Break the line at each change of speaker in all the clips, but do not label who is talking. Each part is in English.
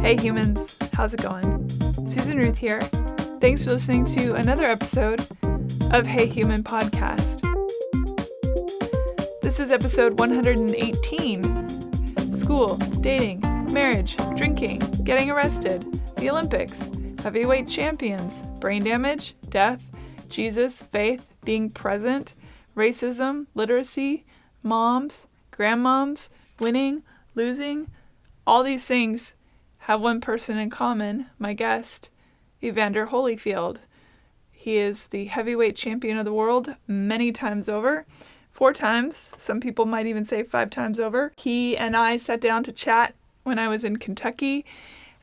Hey humans, how's it going? Susan Ruth here. Thanks for listening to another episode of Hey Human Podcast. This is episode 118. School, dating, marriage, drinking, getting arrested, the Olympics, heavyweight champions, brain damage, death, Jesus, faith, being present, racism, literacy, moms, grandmoms, winning, losing. All these things have one person in common, my guest, Evander Holyfield. He is the heavyweight champion of the world many times over, 4 times. Some people might even say 5 times over. He and I sat down to chat when I was in Kentucky,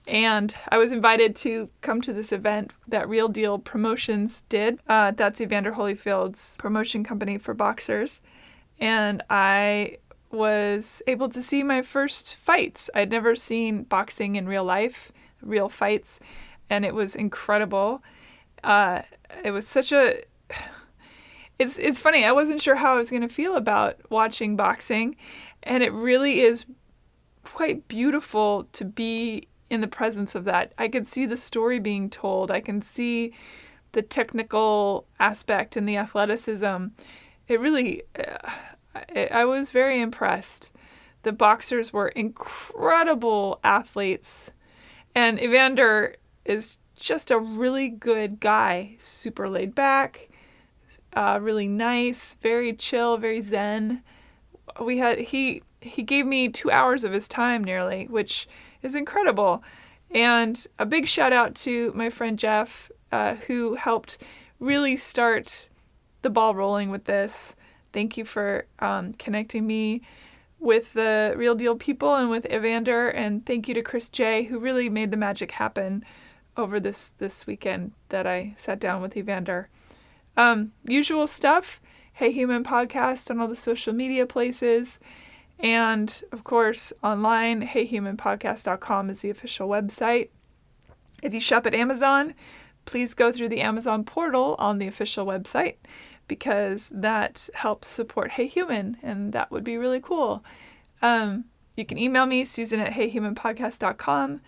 and I was invited to come to this event that Real Deal Promotions did. That's Evander Holyfield's promotion company for boxers. And I was able to see my first fights. I'd never seen boxing in real life, real fights, and it was incredible. It was such a... It's funny, I wasn't sure how I was going to feel about watching boxing, and it really is quite beautiful to be in the presence of that. I could see the story being told. I can see the technical aspect and the athleticism. It really... I was very impressed. The boxers were incredible athletes. And Evander is just a really good guy. Super laid back, really nice, very chill, very zen. He gave me 2 hours of his time nearly, which is incredible. And a big shout out to my friend Jeff, who helped really start the ball rolling with this. Thank you for connecting me with the Real Deal people and with Evander. And thank you to Chris J, who really made the magic happen over this weekend that I sat down with Evander. Usual stuff, Hey Human Podcast on all the social media places. And, of course, online, heyhumanpodcast.com is the official website. If you shop at Amazon, please go through the Amazon portal on the official website, because that helps support Hey Human, and that would be really cool. You can email me, Susan at heyhumanpodcast.com,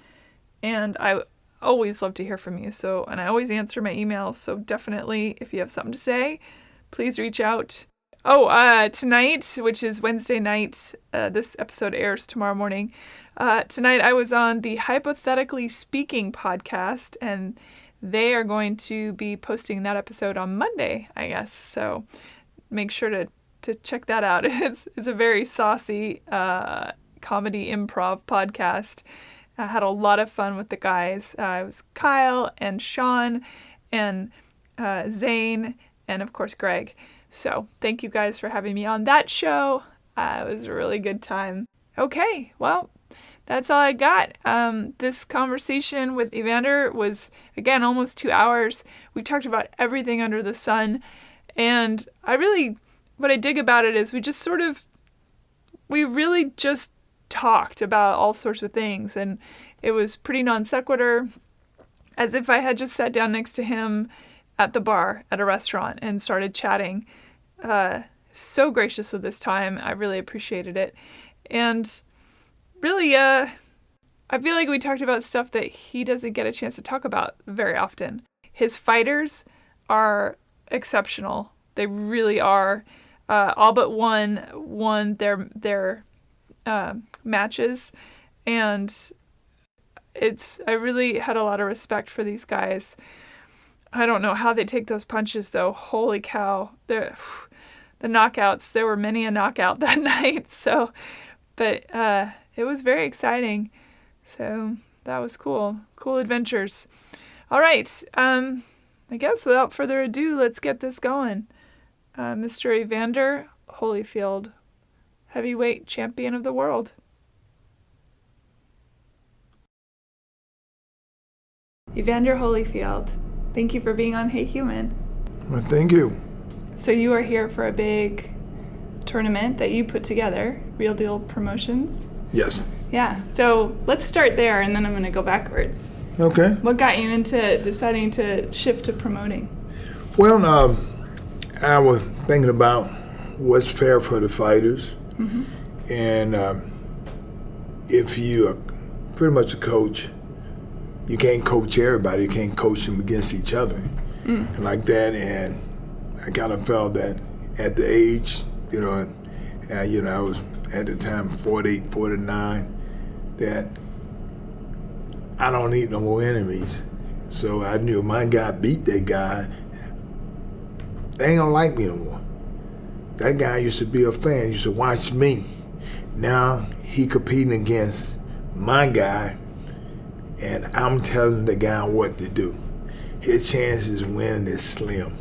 and I always love to hear from you. And I always answer my emails, so definitely, if you have something to say, please reach out. Tonight, which is Wednesday night, this episode airs tomorrow morning. Tonight I was on the Hypothetically Speaking podcast, and they are going to be posting that episode on Monday, I guess. So make sure to check that out. It's a very saucy comedy improv podcast. I had a lot of fun with the guys. It was Kyle and Sean and Zane and, of course, Greg. So thank you guys for having me on that show. It was a really good time. Okay, well, that's all I got. This conversation with Evander was, again, almost 2 hours. We talked about everything under the sun. And what I dig about it is we really just talked about all sorts of things. And it was pretty non sequitur, as if I had just sat down next to him at the bar at a restaurant and started chatting. So gracious with this time. I really appreciated it. And really, I feel like we talked about stuff that he doesn't get a chance to talk about very often. His fighters are exceptional. They really are. All but one won their matches, and I really had a lot of respect for these guys. I don't know how they take those punches, though. Holy cow. The knockouts, there were many a knockout that night. But it was very exciting. So that was cool. Cool adventures. All right. I guess without further ado, let's get this going. Mr. Evander Holyfield, heavyweight champion of the world. Evander Holyfield, thank you for being on Hey Human.
Well, thank you.
So you are here for a big tournament that you put together, Real Deal Promotions.
Yes.
Yeah, so let's start there, and then I'm going to go backwards.
Okay.
What got you into deciding to shift to promoting?
Well, I was thinking about what's fair for the fighters. Mm-hmm. And if you are pretty much a coach you can't coach everybody. You can't coach them against each other like that. And I kind of felt that at the age, I was at the time 48, 49, that I don't need no more enemies. So I knew if my guy beat that guy, they ain't gonna like me no more. That guy used to be a fan, used to watch me. Now he competing against my guy, and I'm telling the guy what to do. His chances of winning is slim.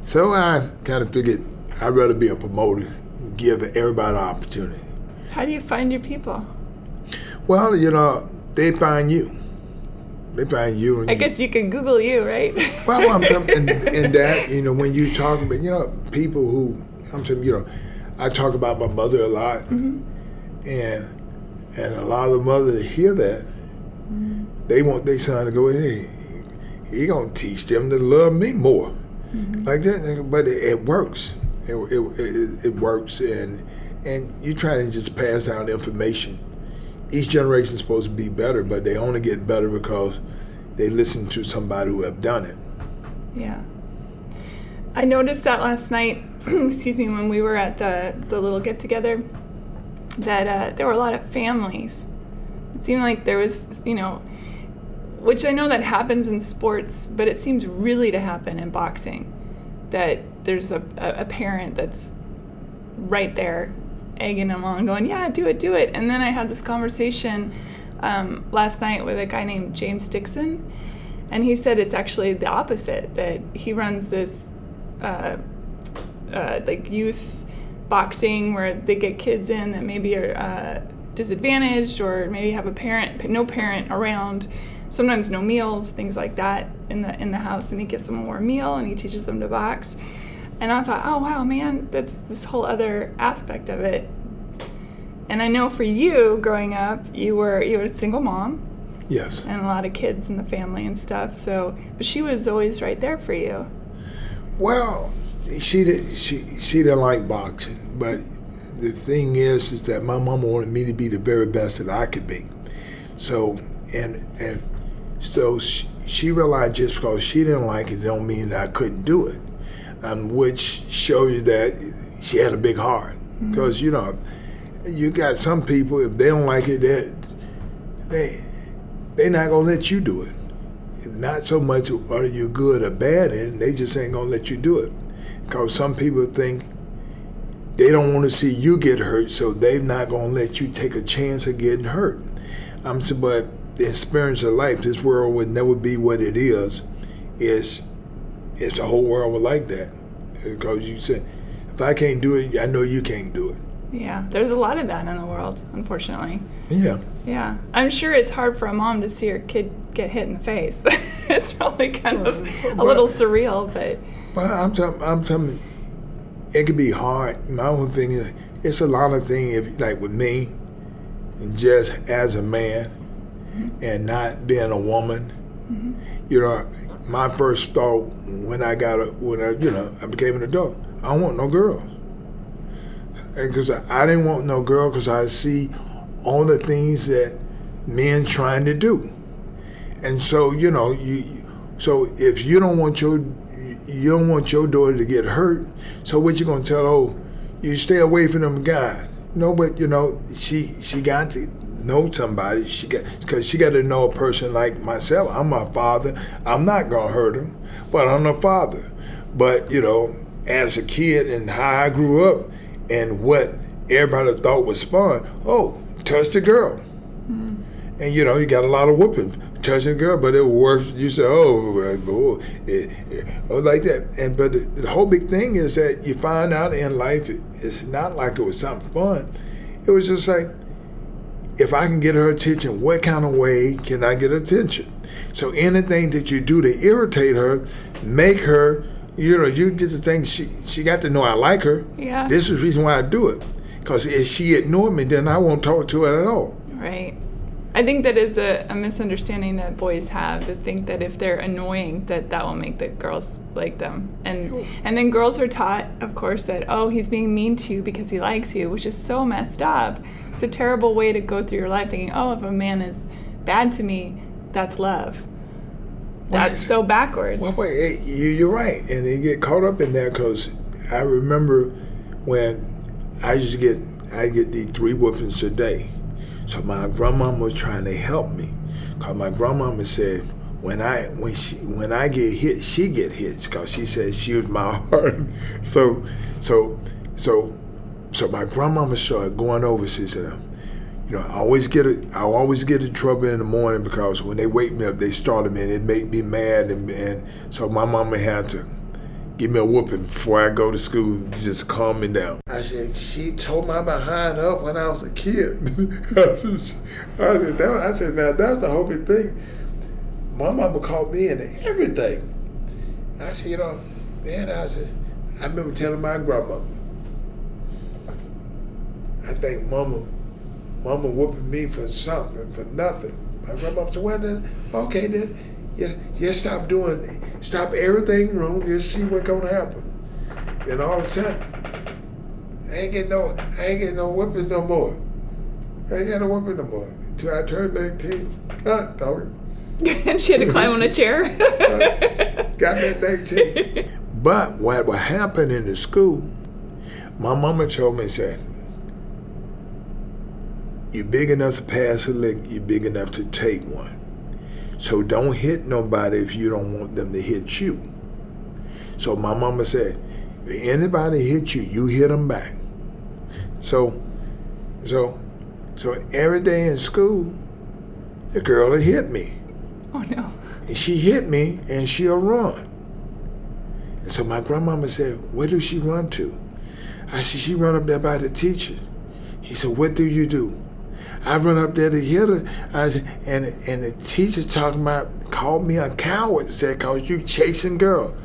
So I kind of figured I'd rather be a promoter, give everybody an opportunity.
How do you find your people?
Well, they find you. They find you.
I guess you can Google you, right?
Well, I'm talking in that, when you talk about, people who, I'm saying, I talk about my mother a lot, and a lot of the mothers hear that, they want their son to go in. He gonna teach them to love me more, like that. But it works. It works, and you try to just pass down information. Each generation is supposed to be better, but they only get better because they listen to somebody who have done it.
Yeah. I noticed that last night, excuse me, when we were at the little get-together, that there were a lot of families. It seemed like there was, which I know that happens in sports, but it seems really to happen in boxing, that there's a parent that's right there egging them on, going, yeah, do it. And then I had this conversation last night with a guy named James Dixon, and he said it's actually the opposite, that he runs this like youth boxing where they get kids in that maybe are disadvantaged or maybe have no parent around, sometimes no meals, things like that in the house, and he gives them a warm meal and he teaches them to box. And I thought, oh wow, man, that's this whole other aspect of it. And I know for you, growing up, you were a single mom.
Yes.
And a lot of kids in the family and stuff. So, but she was always right there for you.
Well, she didn't like boxing, but the thing is that my mama wanted me to be the very best that I could be. So, so she realized just because she didn't like it, don't mean that I couldn't do it. Which shows you that she had a big heart. Because, you got some people, if they don't like it, they're not going to let you do it. Not so much are you good or bad at it, they just ain't going to let you do it. Because some people think they don't want to see you get hurt, so they're not going to let you take a chance of getting hurt. But the experience of life, this world would never be what it is if the whole world was like that. Because you said, if I can't do it, I know you can't do it.
Yeah, there's a lot of that in the world, unfortunately.
Yeah.
Yeah. I'm sure it's hard for a mom to see her kid get hit in the face. It's probably kind of a little surreal, but...
Well, I'm telling you, it could be hard. My own thing is, it's a lot of things, like with me, and just as a man, and not being a woman, my first thought when I became an adult, I don't want no girls. Because I didn't want no girl, because I see all the things that men trying to do. And so, so if you don't want your daughter to get hurt, so what you gonna tell? Oh, you stay away from them guys. No, but she got to know somebody. Because she got to know a person like myself. I'm a father. I'm not gonna hurt him, but I'm a father. But as a kid and how I grew up and what everybody thought was fun. Oh, touch the girl, and you got a lot of whooping touching the girl, but it was worse. You say, like that. And but the whole big thing is that you find out in life, it's not like it was something fun. It was just like, if I can get her attention, what kind of way can I get attention? So anything that you do to irritate her, make her, you get the thing, she got to know I like her.
Yeah.
This is the reason why I do it. Because if she ignored me, then I won't talk to her at all.
Right. I think that is a misunderstanding that boys have, that think that if they're annoying, that will make the girls like them. And then girls are taught, of course, that, oh, he's being mean to you because he likes you, which is so messed up. It's a terrible way to go through your life thinking, oh, if a man is bad to me, that's love. That's so backwards.
Well, wait, you're right. And you get caught up in that because I remember when I get these 3 whoopings a day. So my grandmama was trying to help me. Because my grandmama said, when I get hit, she get hit. Because she said she was my heart. So my grandmama started going over. She said, I always get in trouble in the morning because when they wake me up, they startle me and it make me mad. And so my mama had to give me a whooping before I go to school, just calm me down. I said, she tore my behind up when I was a kid. I said, now that's the whole big thing. My mama caught me in everything. I said, I remember telling my grandmama, I think mama whooping me for something, for nothing. My grandma said, well then, okay then, just stop everything wrong, just see what's gonna happen. Then all of a sudden, I ain't getting no whooping no more. I ain't got no whooping no more. Until I turned 18. God, dog.
And she had to climb on a chair.
Got me at 19. But what happened in the school, my mama told me, said, you're big enough to pass a lick, you're big enough to take one. So don't hit nobody if you don't want them to hit you. So my mama said, if anybody hit you, you hit them back. So every day in school, the girl would hit me.
Oh no.
And she hit me and she'll run. And so my grandmama said, where does she run to? I said, she run up there by the teacher. He said, what do you do? I run up there to hit her, and the teacher called me a coward, said, cause you chasing girl.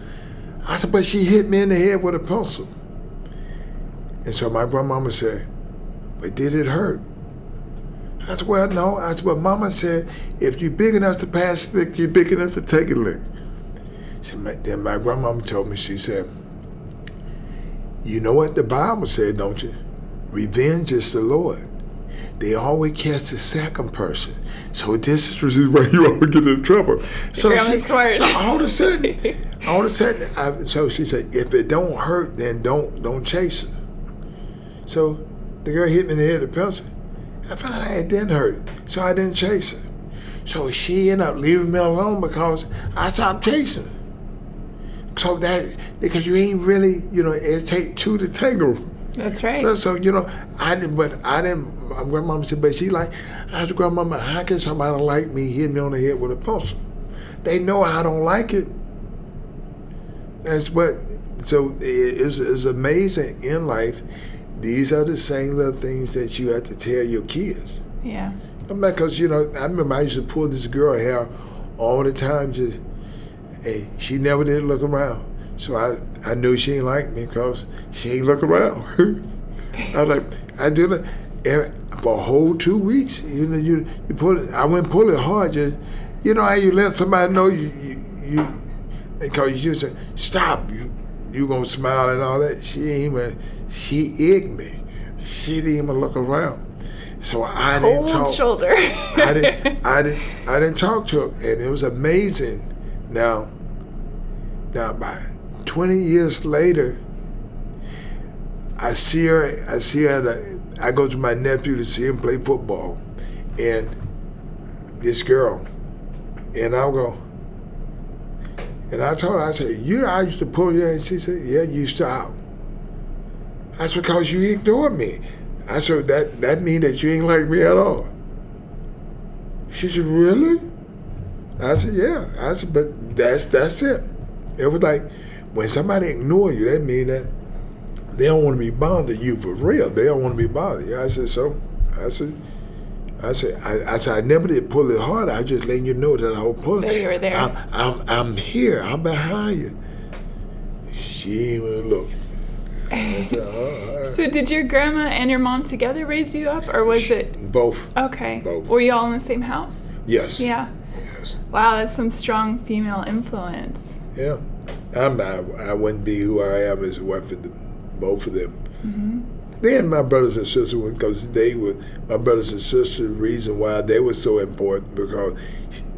I said, but she hit me in the head with a pencil. And so my grandmama said, but did it hurt? I said, well, no. I said, but mama said, if you're big enough to pass a lick, you're big enough to take a lick. Then my grandmama told me, she said, you know what the Bible said, don't you? Revenge is the Lord. They always catch the second person. So this is where you always get in trouble. So all of a sudden, so she said, if it don't hurt, then don't chase her. So the girl hit me in the head with a pencil. I found out it didn't hurt, so I didn't chase her. So she ended up leaving me alone because I stopped chasing her. So because you ain't really, it take 2 to tango.
That's right.
So I didn't. My grandmama said, but I asked grandmama, how can somebody like me hit me on the head with a pencil? They know I don't like it. So it's amazing in life. These are the same little things that you have to tell your kids.
Yeah.
Because, I remember I used to pull this girl hair all the time. And she never did look around. So I knew she ain't like me because she ain't look around. I was like, I did it for a whole 2 weeks. You pull it. I wouldn't pull it hard. Just, how you let somebody know you because you say, stop, you gonna smile and all that. She egged me. She didn't even look around. So I didn't talk.
Shoulder.
I didn't talk to her, and it was amazing. Now about 20 years later, I see her. I go to my nephew to see him play football, and this girl, and I'll go. And I told her, I said, I used to pull you, and she said, yeah, you stop. I said, because you ignored me. I said, that mean that you ain't like me at all. She said, really? I said, yeah. I said, but that's it. It was like, when somebody ignore you, that mean that they don't want to be bothered you for real. They don't want to be bothered. I said, so? I said, I never did pull it hard. I was just letting you know that I was pulling.
That you were there.
I'm here. I'm behind you. She even looked.
So did your grandma and your mom together raise you up, or was it?
Both.
Okay.
Both.
Were you all in the same house?
Yes.
Yeah.
Yes.
Wow, that's some strong female influence.
Yeah. I wouldn't be who I am as a wife of both of them.
Mm-hmm.
Then my brothers and sisters, because my brothers and sisters, the reason why they were so important, because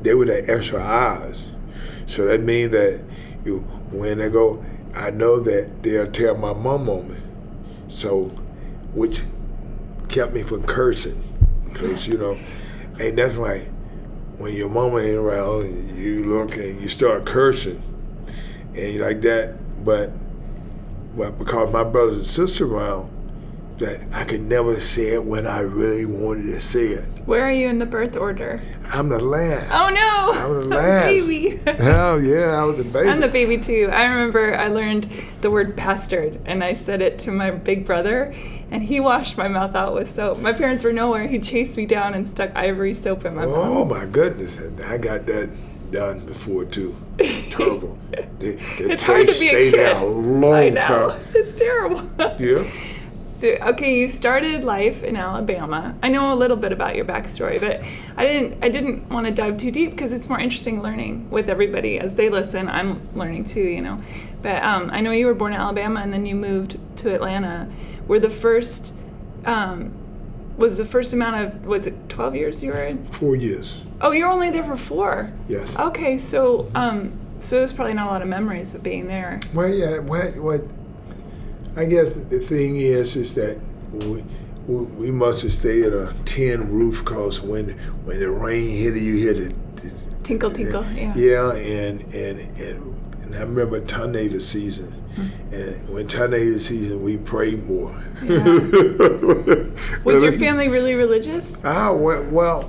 they were the extra eyes. So that means that when they go, I know that they'll tell my mom on me. So, which kept me from cursing. Because, and that's like, when your mama ain't around, you look and you start cursing. And you like that. But because my brothers and sisters around, that I could never say it when I really wanted to say it.
Where are you in the birth order?
I'm the last.
Oh no!
I'm the last.
Baby.
Hell yeah, I was the baby.
I'm the baby too. I remember I learned the word bastard, and I said it to my big brother, and he washed my mouth out with soap. My parents were nowhere. He chased me down and stuck ivory soap in my mouth.
Oh my goodness, I got that done before too. Terrible.
It's hard to be a kid.
There a long
I know.
time.
It's terrible.
Yeah.
So, okay, you started life in Alabama. I know a little bit about your backstory, but I didn't want to dive too deep because it's more interesting learning with everybody as they listen. I'm learning too, But I know you were born in Alabama and then you moved to Atlanta. Was the first amount of, was it 12 years you were in?
4 years.
Oh, you were only there for 4?
Yes.
Okay, so there's probably not a lot of memories of being there.
Well, yeah, what I guess the thing is that we must have stayed at a tin roof because when the rain hit it, you hear the
tinkle, tinkle, yeah.
Yeah, and I remember tornado season, and when tornado season, we prayed more.
Yeah. Was your family really religious?
I would. Well,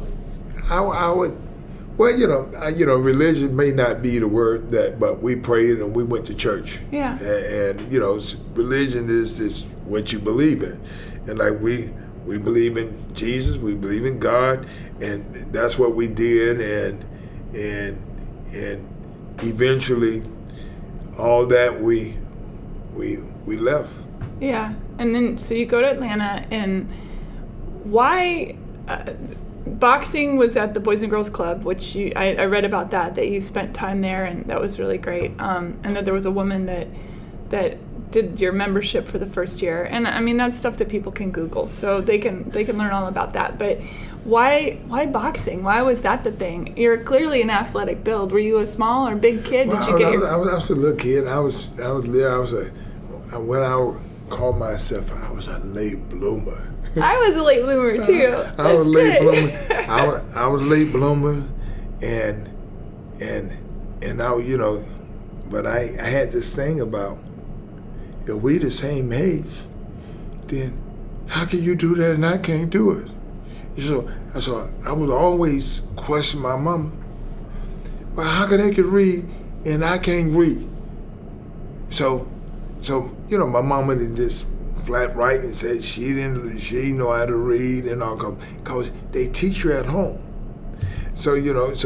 religion may not be the word but we prayed and we went to church.
Yeah.
And religion is just what you believe in. And like we believe in Jesus, we believe in God, and that's what we did, and eventually all that we left.
Yeah. And then so you go to Atlanta, and why boxing was at the Boys and Girls Club, which I read about that you spent time there, and that was really great. And that there was a woman that did your membership for the first year. And I mean, that's stuff that people can Google, so they can learn all about that. But why boxing? Why was that the thing? You're clearly an athletic build. Were you a small or big kid?
Well, I was a little kid. When I called myself, I was a late bloomer.
I was a late bloomer too.
I was late bloomer. I was late bloomer, and I, but I had this thing about, if we the same age, then how can you do that and I can't do it? So I would always question my mama. Well, how can they can read and I can't read? So my mama did just flat right and said she didn't know how to read and all, because they teach you at home. So the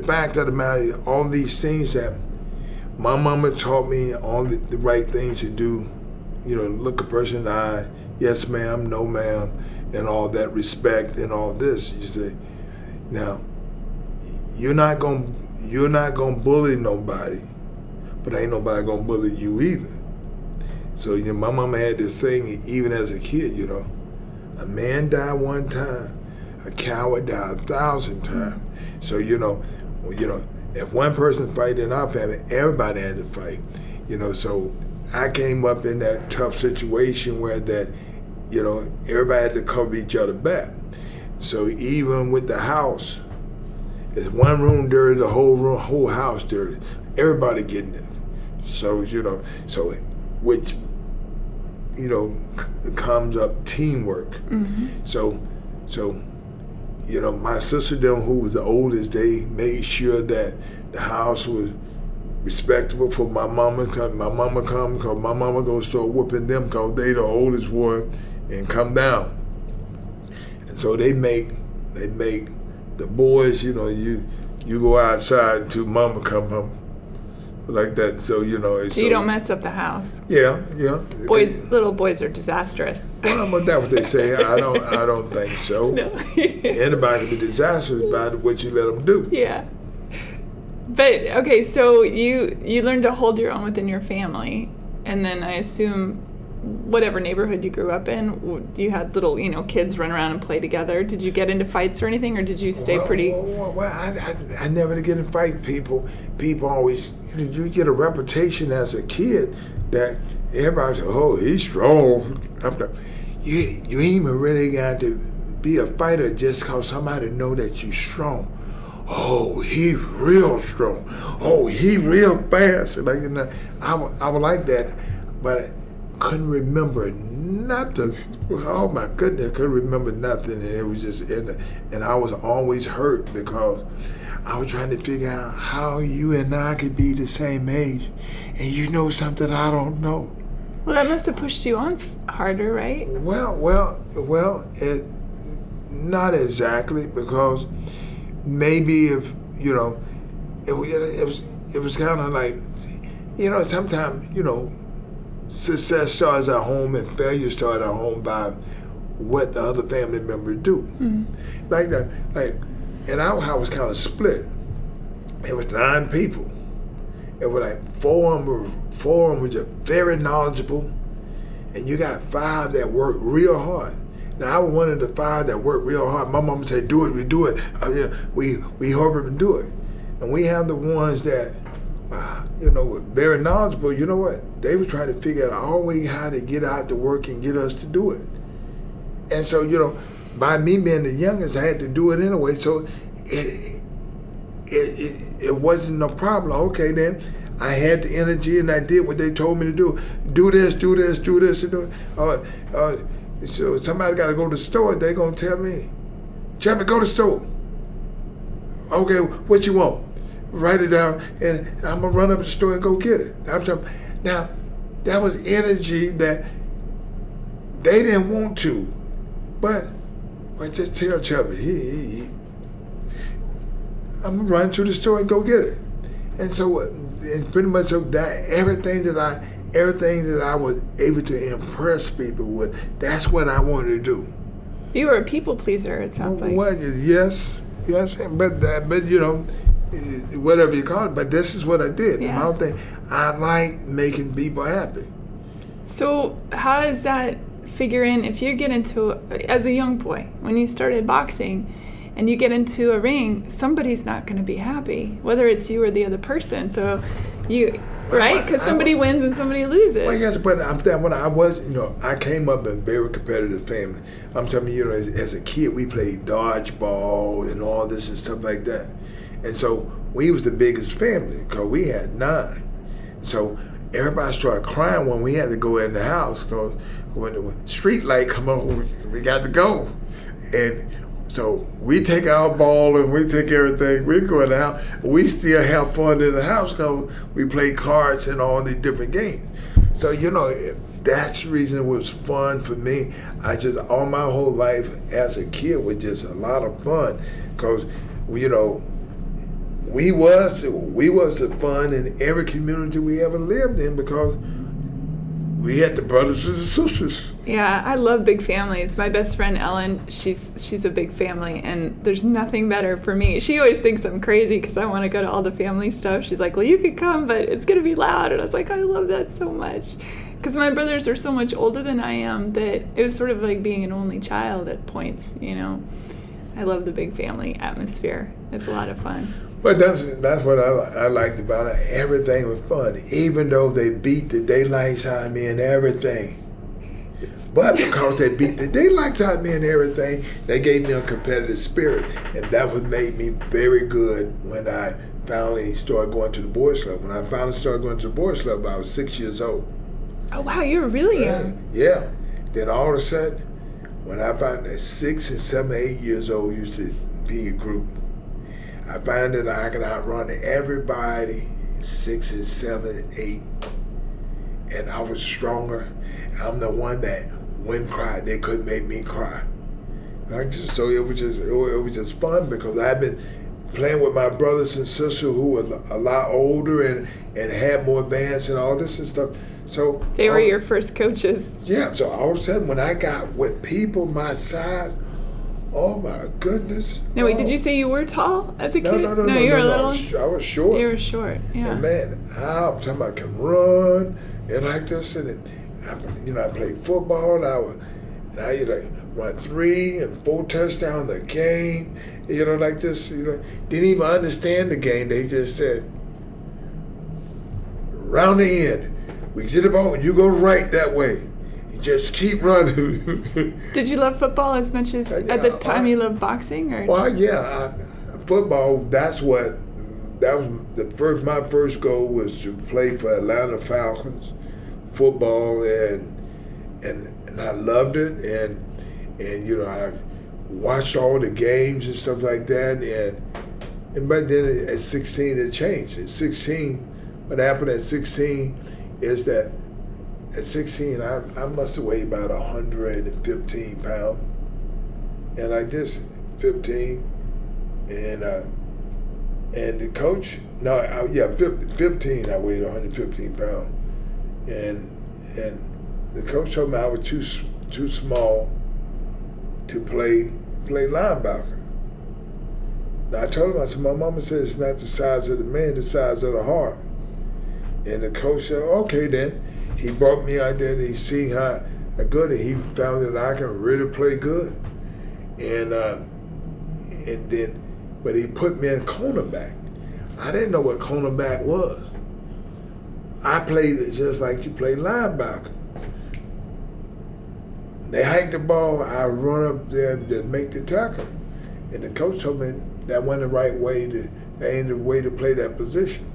fact of the matter, all these things that my mama taught me, all the right things to do, look a person in the eye, yes ma'am, no ma'am, and all that, respect and all this. You say, now, you're not gonna bully nobody, but ain't nobody gonna bully you either. So my mama had this thing, even as a kid, a man died one time, a coward died 1,000 times. So if one person fight in our family, everybody had to fight. So I came up in that tough situation where that, everybody had to cover each other back. So even with the house, there's one room dirty, the whole house dirty. Everybody getting it. So which comes up teamwork. Mm-hmm. So my sister, them, who was the oldest, they made sure that the house was respectable for my mama. Cause my mama gonna start whooping them because they the oldest one, and come down. And so they make the boys, you go outside until mama come home. Like that, so you don't mess up the house. Yeah.
Little boys are disastrous.
Well, but that's what they say. I don't think so.
No.
Anybody can be disastrous about what you let them do.
Yeah. But okay, so you learned to hold your own within your family, and then I assume whatever neighborhood you grew up in, you had little, kids run around and play together. Did you get into fights or anything, or did you stay pretty?
I never get in fight. People always, you get a reputation as a kid that everybody says, oh, he's strong. You ain't even really got to be a fighter just because somebody know that you're strong. Oh, he real strong. Oh, he real fast. And I was like that, but I couldn't remember nothing. Oh my goodness, I couldn't remember nothing, and it was just and I was always hurt because I was trying to figure out how you and I could be the same age, and you know something I don't know.
Well, that must have pushed you on harder, right?
Well, not exactly, because maybe if it was kind of like, sometimes success starts at home and failure starts at home by what the other family members do. Mm-hmm. Like that, and our house was kind of split. It was 9 people. It was like 4 of them were just very knowledgeable, and you got 5 that worked real hard. Now I was one of the 5 that worked real hard. My mama said, "Do it, we do it." We hope and do it. And we have the ones that, were very knowledgeable. You know what? They were trying to figure out all way how to get out to work and get us to do it. And so, by me being the youngest, I had to do it anyway. So it wasn't no problem. Okay, then I had the energy and I did what they told me to do. Do this, do this, do this, and do it. So somebody got to go to the store. They gonna tell me, "Chapman, go to the store." Okay, what you want? Write it down, and I'm gonna run up to the store and go get it. Now, that was energy that they didn't want to, but just tell Chubby, I'm gonna run to the store and go get it. And so, and pretty much so that everything that I was able to impress people with, that's what I wanted to do.
You were a people pleaser, it sounds like.
Well, yes, but whatever you call it, but this is what I did.
Yeah.
My own thing, I like making people happy.
So how does that figure in if you get into, as a young boy, when you started boxing, and you get into a ring, somebody's not going to be happy, whether it's you or the other person. So right? Because somebody wins and somebody loses.
Well, yes, but I'm telling you, when I was, I came up in a very competitive family. I'm telling you, as a kid, we played dodgeball and all this and stuff like that. And so we was the biggest family because we had 9. So everybody started crying when we had to go in the house because when the street light come on, we got to go. And so we take our ball and we take everything. We're going out. We still have fun in the house because we play cards and all these different games. So, that's the reason it was fun for me. All my whole life as a kid was just a lot of fun because, we was the fun in every community we ever lived in because we had the brothers and the sisters.
Yeah, I love big families. My best friend Ellen, she's a big family, and there's nothing better for me. She always thinks I'm crazy because I want to go to all the family stuff. She's like, well, you could come, but it's going to be loud. And I was like, I love that so much. Because my brothers are so much older than I am that it was sort of like being an only child at points, I love the big family atmosphere. It's a lot of fun.
But that's what I liked about it. Everything was fun, even though they beat the daylights out of me and everything. But because they beat the daylights out of me and everything, they gave me a competitive spirit, and that what made me very good when I finally started going to the boys club. When I finally started going to the boys club, I was 6 years old.
Oh wow, you were really young.
Yeah. Then all of a sudden, when I found that 6 and 7, 8 years old used to be a group, I found that I could outrun everybody 6 and 7, 8. And I was stronger. I'm the one that wouldn't cry. They couldn't make me cry. So it was just fun because I've been playing with my brothers and sisters who were a lot older and had more advance and all this and stuff. So
they were your first coaches.
Yeah. So all of a sudden, when I got with people my size, oh my goodness!
No, wait. Did you say you were tall as a kid?
No.
You were little.
I was short.
You were short. Yeah.
And man, I'm talking about I can run and like this, and I played football. I run 3 and 4 touchdowns a game. Like this. Didn't even understand the game. They just said, round the end, we get the ball. You go right that way. You just keep running.
Did you love football as much as at the time you loved boxing? Or?
Well, yeah, football. That was my first goal was to play for Atlanta Falcons football, and I loved it, and I watched all the games and stuff like that, and by then at 16 it changed. At 16, what happened at 16 is that at 16 I must have weighed about 115 pounds, and like this 15, and the coach, 15 I weighed 115 pounds, and the coach told me I was too small to play linebacker. Now I told him, I said, my mama said it's not the size of the man, the size of the heart. And the coach said, okay then. He brought me out there and he seen how good, and he found that I can really play good. But he put me in cornerback. I didn't know what cornerback was. I played it just like you play linebacker. They hike the ball, I run up there to make the tackle. And the coach told me that wasn't the right way that ain't the way to play that position.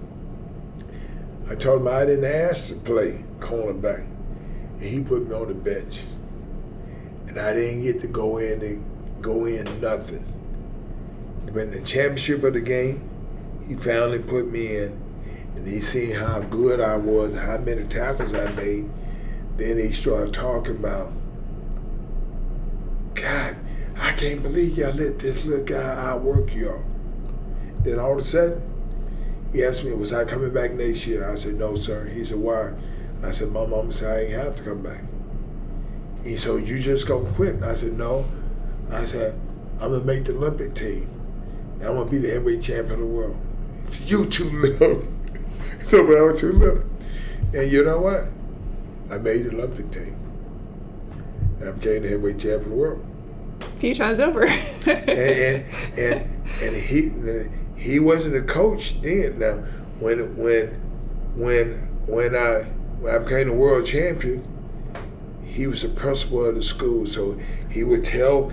I told him I didn't ask to play cornerback. And he put me on the bench. And I didn't get to go in nothing. When the championship of the game, he finally put me in, and he seen how good I was, how many tackles I made. Then he started talking about, God, I can't believe y'all let this little guy outwork y'all. Then all of a sudden, he asked me, was I coming back next year? I said, no, sir. He said, why? I said, my mama said I ain't have to come back. He said, you just gonna quit? I said, no. I said, I'm gonna make the Olympic team. And I'm gonna be the heavyweight champion of the world. He said, you too little. He told me I was too little. And you know what? I made the Olympic team. And I became the heavyweight champion of the world.
A few times over.
and he wasn't a coach then. Now, when I became the world champion, he was the principal of the school. So he would have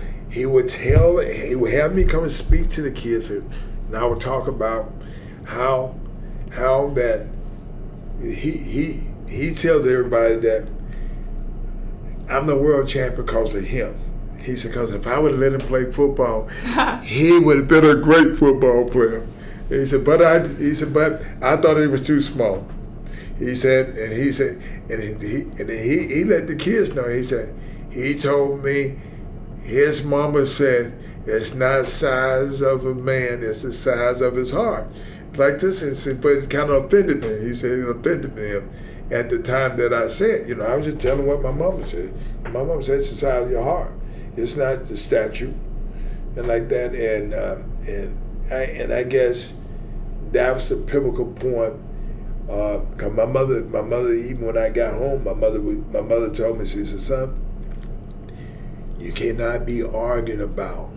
me come and speak to the kids, and I would talk about how that he tells everybody that I'm the world champion because of him. He said, because if I would have let him play football, he would have been a great football player. And he said, but I thought he was too small. He said, and he let the kids know. He said, he told me his mama said, it's not the size of a man, it's the size of his heart. Like this, but it kind of offended me. He said it offended him at the time that I said, I was just telling what my mama said. My mama said it's the size of your heart. It's not the statue, and like that. And I guess that was the pivotal point. Cause my mother, even when I got home, my mother told me, she said, son, you cannot be arguing about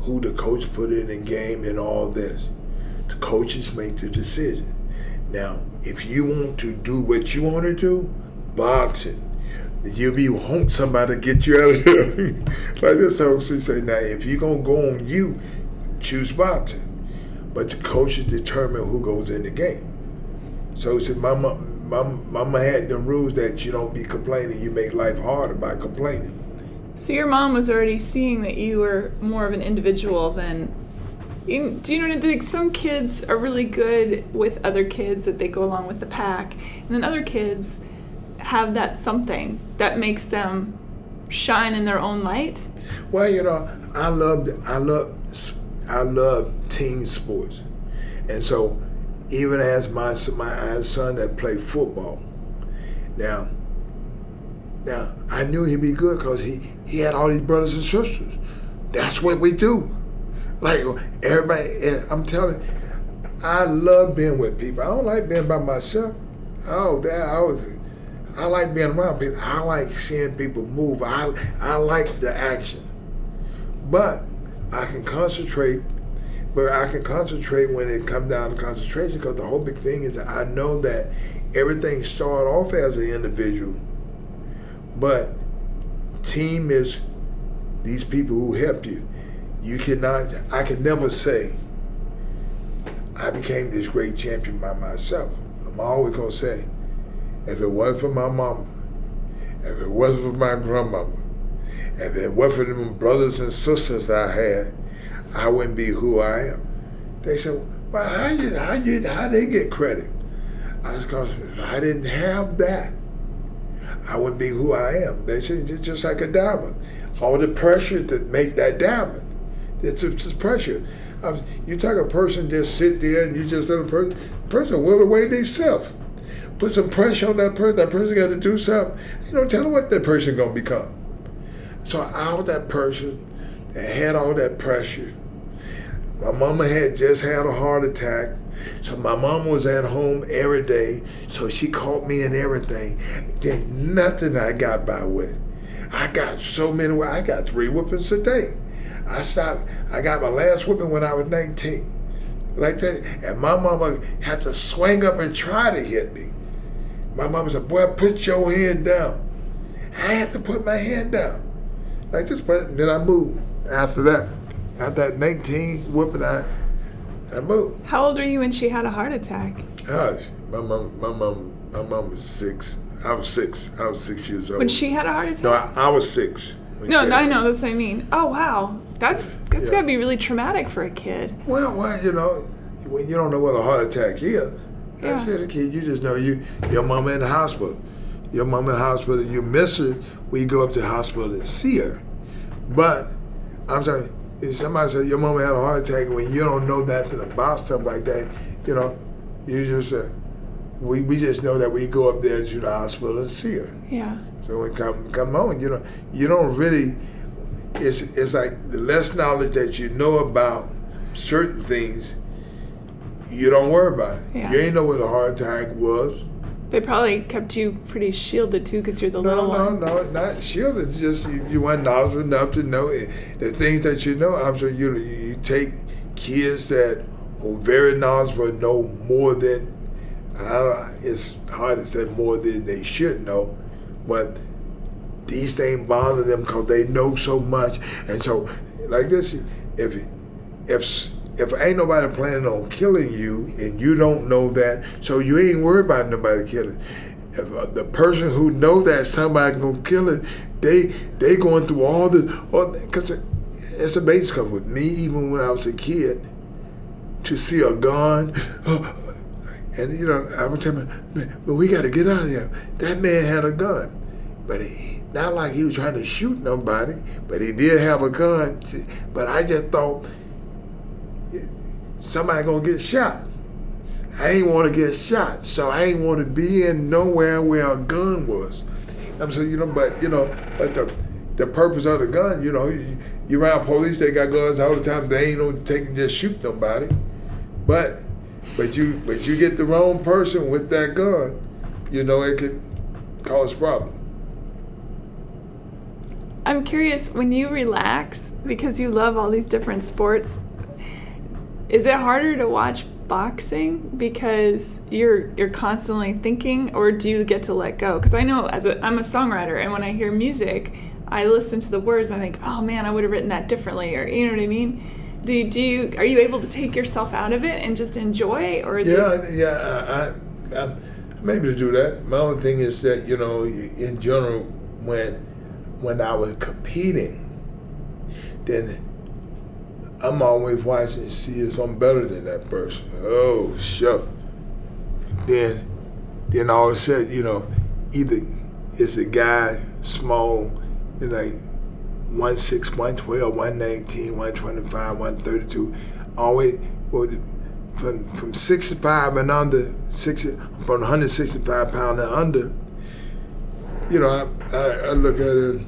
who the coach put in the game and all this. The coaches make the decision. Now, if you want to do what you want to do, boxing, you want somebody to get you out of here. Like this, so she said, now, if you're going to go on you, choose boxing. But the coaches determine who goes in the game. So she said, Mama had the rules that you don't be complaining. You make life harder by complaining.
So your mom was already seeing that you were more of an individual than... Do you know, like some kids are really good with other kids, that they go along with the pack, and then other kids have that something that makes them shine in their own light?
Well, I love team sports, and so even as my son that played football, now I knew he'd be good because he had all these brothers and sisters. That's what we do. Like everybody, I'm telling you, I love being with people. I don't like being by myself. Oh, I like being around people. I like seeing people move. I like the action. But I can concentrate. But I can concentrate when it comes down to concentration, because the whole big thing is that I know that everything started off as an individual, but team is these people who help you. I can never say I became this great champion by myself. I'm always going to say, if it wasn't for my mama, if it wasn't for my grandmama, if it wasn't for the brothers and sisters I had, I wouldn't be who I am. They said, well, how they get credit? I was going, if I didn't have that, I wouldn't be who I am. They said, just like a diamond. All the pressure that make that diamond, it's just pressure. You take a person, just sit there and you just let a person will away themselves. Put some pressure on that person got to do something. You don't tell them what that person going to become. So I was that person that had all that pressure. My mama had just had a heart attack, so my mama was at home every day, so she caught me in everything. There's nothing I got by with. I got so many, I got 3 whoopings a day. I got my last whooping when I was 19, like that, and my mama had to swing up and try to hit me. My mama said, boy, put your hand down. I had to put my hand down. Like this, but then I moved after that. After that 19 whooping, I moved.
How old were you when she had a heart attack?
My mom was 6. I was 6. I was 6 years old.
When she had a heart attack?
No, I was 6.
No, I know, that's what I mean. Oh, wow. That's got to be really traumatic for a kid.
Well, you know, when you don't know what a heart attack is,
yeah.
As a kid, you just know your mama in the hospital. Your mama in the hospital, you miss her when you go up to the hospital and see her. But, I'm saying, if somebody said your mama had a heart attack when you don't know nothing about stuff like that, you know, you just we just know that we go up there to the hospital and see her.
Yeah.
So when come home, you know, you don't really. It's like the less knowledge that you know about certain things, you don't worry about it.
Yeah.
You ain't know what a heart attack was.
They probably kept you pretty shielded too, because you're the little one.
No, not shielded. Just you weren't knowledgeable enough to know it. The things that you know. I'm sure you take kids that are very knowledgeable know more than. It's hard to say more than they should know, but these things bother them because they know so much. And so, like this, if ain't nobody planning on killing you and you don't know that, so you ain't worried about nobody killing. If the person who knows that somebody gonna kill it, they going through all because it's amazing. Because with me, even when I was a kid, to see a gun. And you know, I would tell him, but we got to get out of here. That man had a gun, but not like he was trying to shoot nobody, but he did have a gun. But I just thought somebody gonna get shot. I ain't want to get shot, so I ain't want to be in nowhere where a gun was. I'm saying, but the purpose of the gun, you around police, they got guns all the time. They ain't no taking just shoot nobody, but you get the wrong person with that gun, it could cause problems.
I'm curious, when you relax, because you love all these different sports, is it harder to watch boxing because you're constantly thinking, or do you get to let go? Because I know I'm a songwriter, and when I hear music, I listen to the words and I think, oh man, I would have written that differently, or you know what I mean? Are you able to take yourself out of it and just enjoy, or is it?
I'm able to do that. My only thing is that in general, when I was competing, then I'm always watching to see if I'm better than that person. Oh, sure. Then all of a sudden, either it's a guy small, like 1'6", 112, 119, 125, 132, always from 65 and under, from 165 pounds and under. I look at it,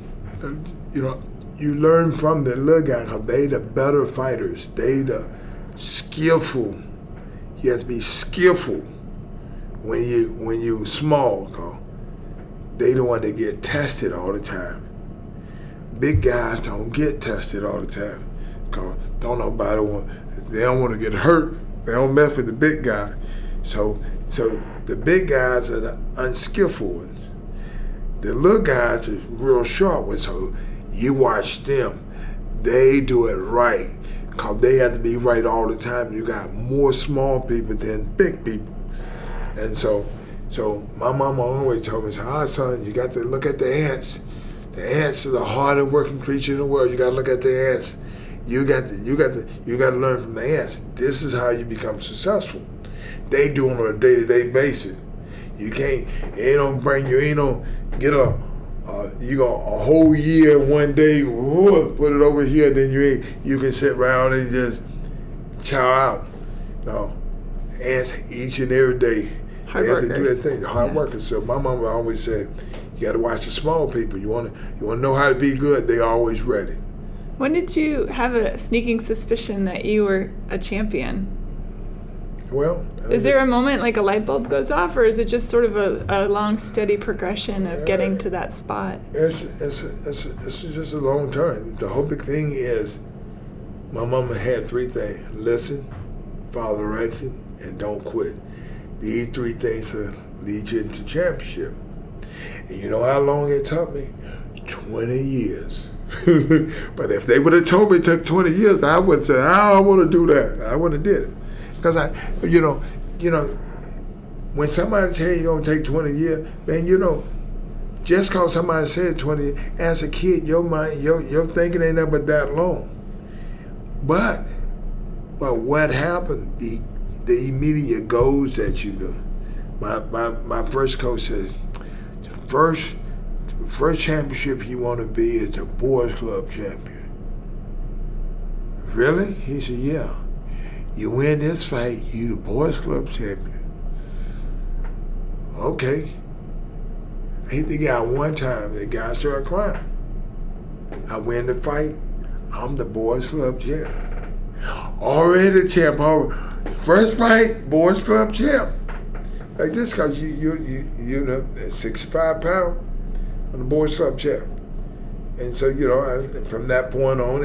you learn from the little guy because they the better fighters. They the skillful. You have to be skillful when you small. they the one that get tested all the time. Big guys don't get tested all the time. Cause they don't want to get hurt. They don't mess with the big guy. So the big guys are the unskillful ones. The little guys are real sharp ones. So you watch them. They do it right. Cause they have to be right all the time. You got more small people than big people. And so my mama always told me, son, you got to look at the ants. The ants are the hardest working creature in the world. You got to look at the ants. You got to learn from the ants. This is how you become successful. They do it on a day-to-day basis. You can't. It don't bring you. You don't get a whole year one day. Put it over here. Then you can sit around and just chow out. No, ants each and every day.
Hard
they have
workers.
to do that thing. Hard workers. So my mama always said, you got to watch the small people. You want to know how to be good. They always ready.
When did you have a sneaking suspicion that you were a champion?
Well,
is there a moment like a light bulb goes off, or is it just sort of a long, steady progression of getting to that spot?
It's just a long time. The whole big thing is, my mama had 3 things: listen, follow direction, and don't quit. These 3 things will lead you into championship. And you know how long it took me? 20 years. But if they would have told me it took 20 years, I would say, I don't want to do that. I wouldn't have did it. Because when somebody tell you it's going to take 20 years, man, just because somebody said 20 years, as a kid, your mind, your thinking ain't never that long. But what happened, the immediate goals that you do. My first coach said, the first championship you want to be is the boys club champion. Really? He said, yeah. You win this fight, you the boys club champion. Okay. I hit the guy one time, the guy started crying. I win the fight, I'm the boys club champ. Already the champ, first fight, boys club champ. Like this, cause you're 65 pounds, I'm the boys club champ. And so, from that point on,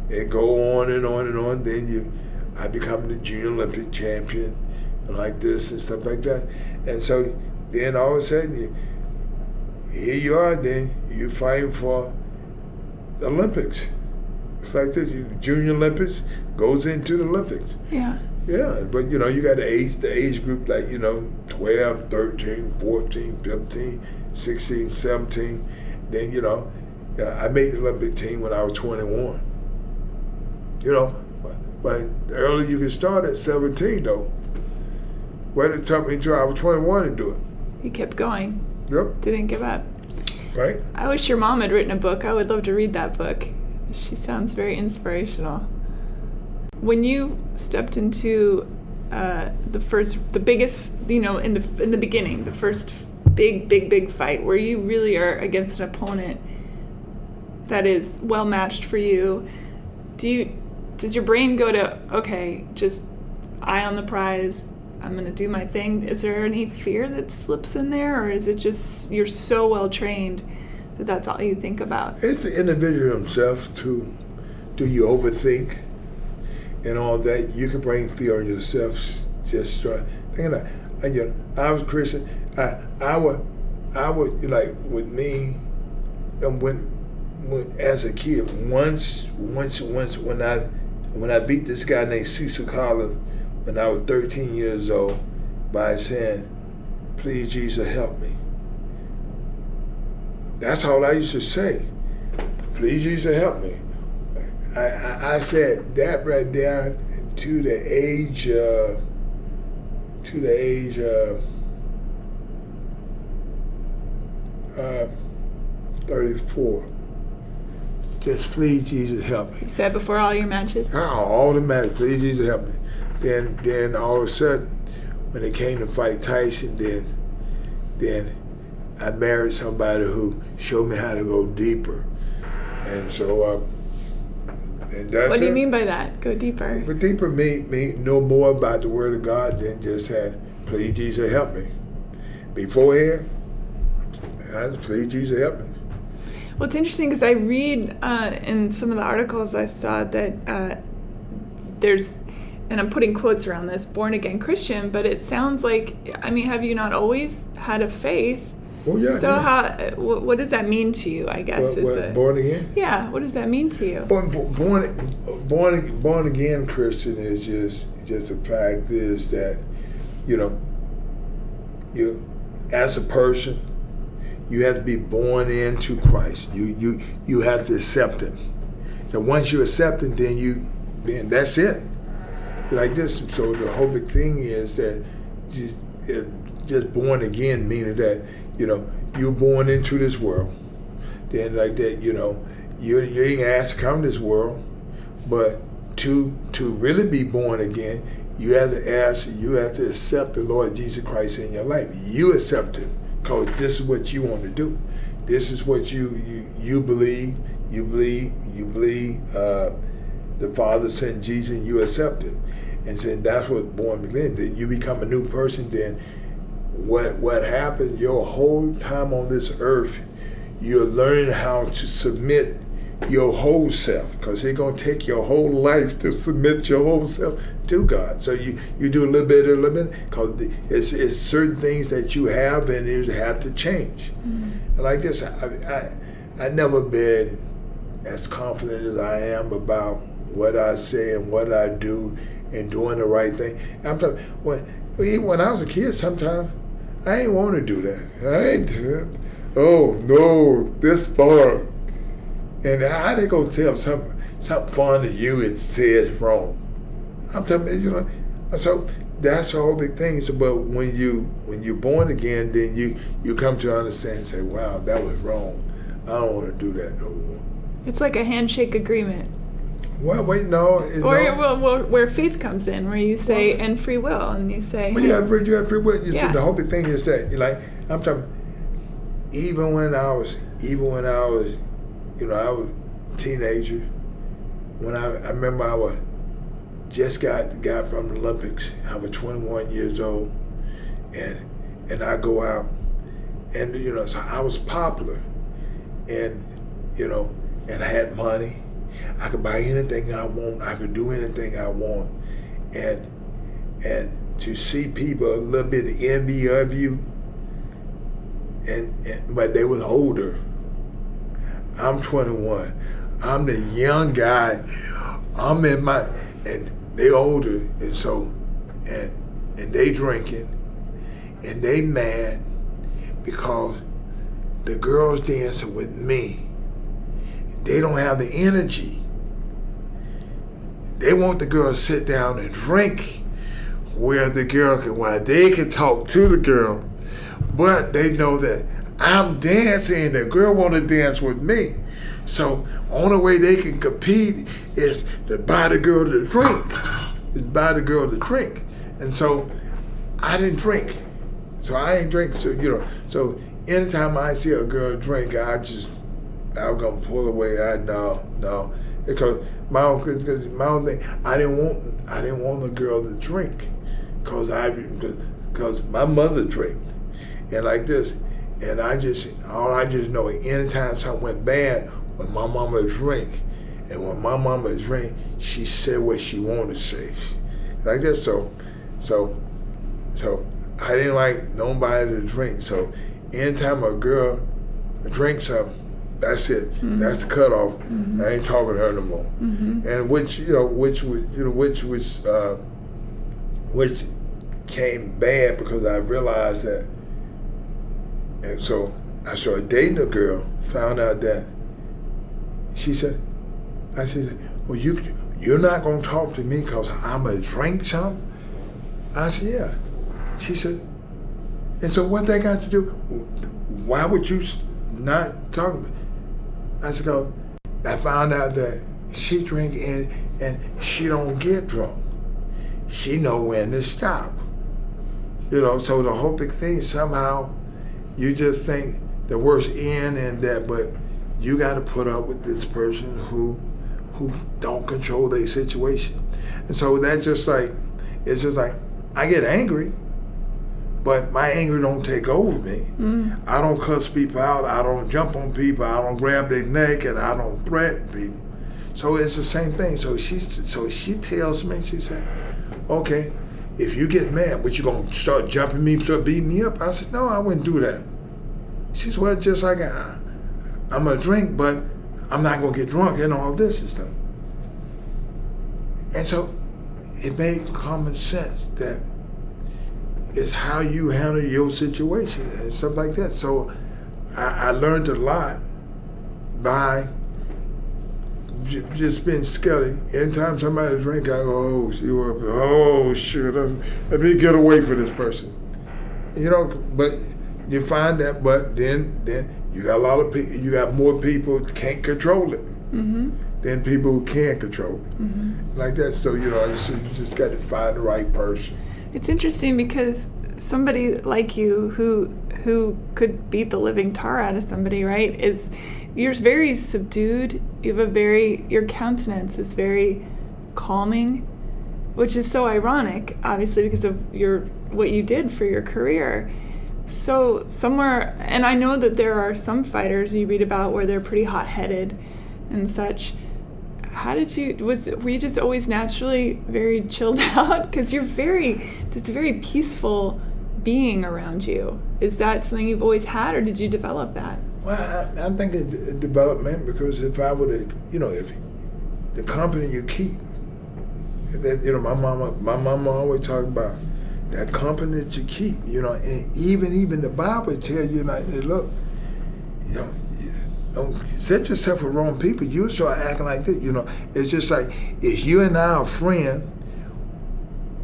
it go on and on and on. Then I become the junior Olympic champion, and like this and stuff like that. And so then all of a sudden, here you are. Then you're fighting for the Olympics. It's like this: junior Olympics goes into the Olympics.
Yeah. Yeah,
but you got the age group like 12, 13, 14, 15, 16, 17. Then I made the Olympic team when I was 21. But the earlier you can start at 17 though. Well, it took me until I was 21 to do it.
You kept going.
Yep.
Didn't give up.
Right.
I wish your mom had written a book. I would love to read that book. She sounds very inspirational. When you stepped into the biggest, in the beginning, the first big fight where you really are against an opponent that is well matched for you, does your brain go to, okay, just eye on the prize, I'm going to do my thing? Is there any fear that slips in there, or is it just you're so well trained that that's all you think about?
It's the individual himself to, do you overthink and all that? You can bring fear on yourself. Just start thinking I was Christian. I would like with me, when as a kid, once when I beat this guy named Cecil Collins when I was 13 years old by saying, "Please Jesus help me." That's all I used to say. Please Jesus help me. I said that right there to the age of 34. Just please Jesus help me.
You said before all your matches?
Oh, all the matches. Please Jesus help me. Then all of a sudden, when it came to fight Tyson, then I married somebody who showed me how to go deeper. And so, and that's
what do you mean by that? Go deeper.
But deeper me know more about the Word of God than just saying, please Jesus help me. Beforehand, I just please Jesus help me.
Well, it's interesting because I read in some of the articles I saw that there's, and I'm putting quotes around this, born again Christian, but it sounds like, I mean, have you not always had a faith?
Oh yeah.
So what does that mean to you? I guess
born again.
Yeah. What does that mean to you?
Born again Christian is just the fact is that, you as a person, you have to be born into Christ. You have to accept Him. And once you accept Him, then that's it. Like this. So the whole big thing is that just born again, meaning that you're born into this world. Then like that, you ain't asked to come to this world, but to really be born again, you have to accept the Lord Jesus Christ in your life. You accept Him because this is what you want to do. This is what you believe. You believe the Father sent Jesus, and you accept Him. And so that's what born again. Then you become a new person. Then what happens? Your whole time on this earth, you're learning how to submit your whole self, because it's going to take your whole life to submit your whole self to God. So you do a little bit, because it's certain things that you have and you have to change. Mm-hmm. Like this, I never been as confident as I am about what I say and what I do and doing the right thing. I'm talking, when I was a kid, sometimes I ain't want to do that. I ain't do it. Oh no, this far. And how they gonna tell something fun to you and say it's wrong? I'm telling you, so that's the whole big thing. So, but when you're born again, then you come to understand and say, wow, that was wrong. I don't want to do that no more.
It's like a handshake agreement.
Well, wait, no.
Where faith comes in, where you say, and free will, and you say,
well, you have free will. You see, the whole big thing is that, I'm talking, even when I was, I was a teenager. When I remember I just got from the Olympics. I was 21 years old, and I go out, and so I was popular, and and I had money. I could buy anything I want. I could do anything I want, and to see people a little bit of envy of you, but they was older. I'm 21. I'm the young guy. I'm in my, and they older, and so, and they drinking, and they mad because the girls dancing with me. They don't have the energy. They want the girl to sit down and drink where they can talk to the girl, but they know that I'm dancing and the girl want to dance with me. So only way they can compete is to buy the girl to drink. And so I didn't drink. So I ain't drink. So so anytime I see a girl drink, I'm gonna pull away. No, because my own thing. I didn't want the girl to drink, because my mother drank, and like this, and I just know anytime something went bad, when my mama drink, and when my mama drink, she said what she wanted to say, like this. So I didn't like nobody to drink. So anytime a girl drinks something, that's it. Mm-hmm. That's the cutoff. Mm-hmm. I ain't talking to her no more. Mm-hmm. And which came bad because I realized that, and so I started dating a girl. Found out that I said, well, you're not gonna talk to me because I'm gonna drink something. I said, yeah. She said, and so what they got to do? Why would you not talk to me? I said, I found out that she drink and she don't get drunk. She know when to stop. So the whole big thing, somehow you just think the worst end and that, but you got to put up with this person who don't control their situation. And so that's just like, it's just like, I get angry, but my anger don't take over me. I don't cuss people out. I don't jump on people. I don't grab their neck, and I don't threaten people. So it's the same thing. So she tells me, she said, okay, if you get mad, but you gonna start jumping me, start beating me up? I said, no, I wouldn't do that. She said, well, just like I'm gonna drink, but I'm not gonna get drunk and all this and stuff. And so it made common sense that it's how you handle your situation and stuff like that. So I learned a lot by just being skelly. Anytime somebody drink, I go, oh shit, let me get away from this person. You know, but you find that, but then you got a lot of people, you got more people who can't control it than people who can control it. Like that, so you know, so you just got to find the right person.
It's interesting because somebody like you who could beat the living tar out of somebody, right, you're very subdued. You have your countenance is very calming, which is so ironic, obviously, because of what you did for your career. So somewhere, and I know that there are some fighters you read about where they're pretty hot-headed and such. How did were you just always naturally very chilled out? Because there's a very peaceful being around you. Is that something you've always had, or did you develop that?
Well, I think it's development, because if I would have, you know, if the company you keep, that, you know, my mama always talked about that company that you keep, you know, and even the Bible tell you, like, look, you know, don't set yourself with wrong people. You start acting like this, you know. It's just like, if you and I are friends,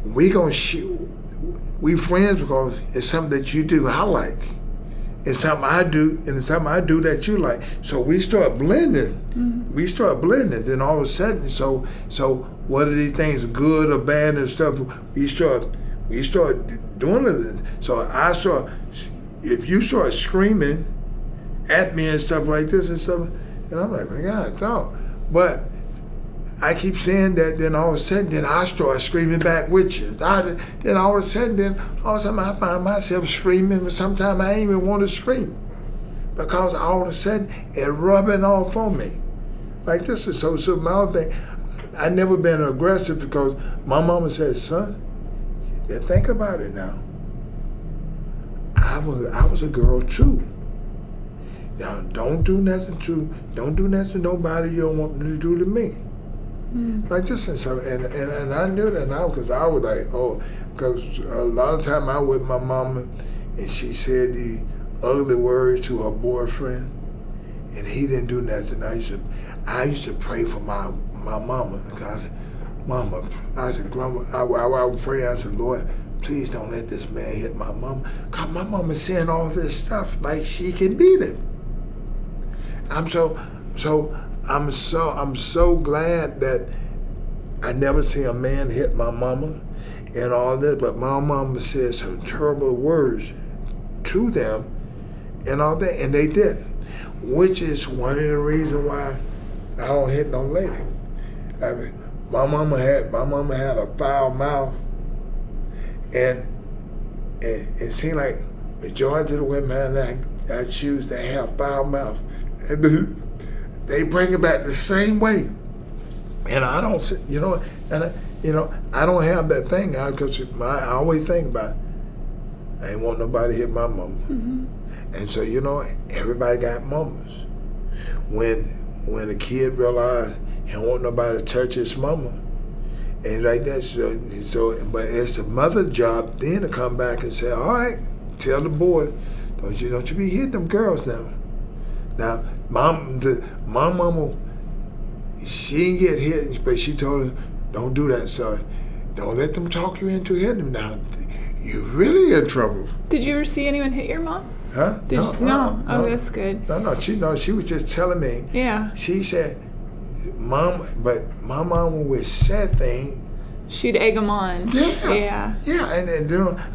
we friends because it's something that you do I like. It's something I do, and it's something I do that you like. So we start blending. We start blending. Then all of a sudden, so what are these things, good or bad and stuff? We start doing it. So if you start screaming at me and stuff like this and stuff, and I'm like, my God, dog. But I keep saying that, then all of a sudden, then I start screaming back with you. Then all of a sudden, I find myself screaming, but sometimes I ain't even want to scream, because all of a sudden, it's rubbing off on me. Like this is so my other thing. I never been aggressive, because my mama said, son, think about it now. I was a girl too. Now, don't do nothing to nobody you don't want them to do to me. Like this and stuff, and I knew that now, because I was like, because a lot of time I was with my mama, and she said the ugly words to her boyfriend, and he didn't do nothing. I used to pray for my mama, because I said, Grandma, I would pray. I said, Lord, please don't let this man hit my mama, because my mama's saying all this stuff like she can beat him. I'm so glad that I never seen a man hit my mama and all this, but my mama said some terrible words to them and all that, and they didn't, which is one of the reasons why I don't hit no lady. I mean, my mama had a foul mouth, and it seemed like majority of the women I choose to have foul mouth. They bring it back the same way, and I don't, I don't have that thing, because I always think about, I ain't want nobody to hit my mama, and so everybody got mamas. When a kid realized he don't want nobody to touch his mama, and like that, so but it's the mother's job then to come back and say, all right, tell the boy, don't you be hitting them girls now. Now, my mama, she didn't get hit, but she told her, don't do that, son. Don't let them talk you into hitting them now. You're really in trouble.
Did you ever see anyone hit your mom?
Huh?
No. Oh, that's good.
No, she was just telling me.
Yeah.
She said, but my mama would say things.
She'd egg them on.
Yeah. Yeah, and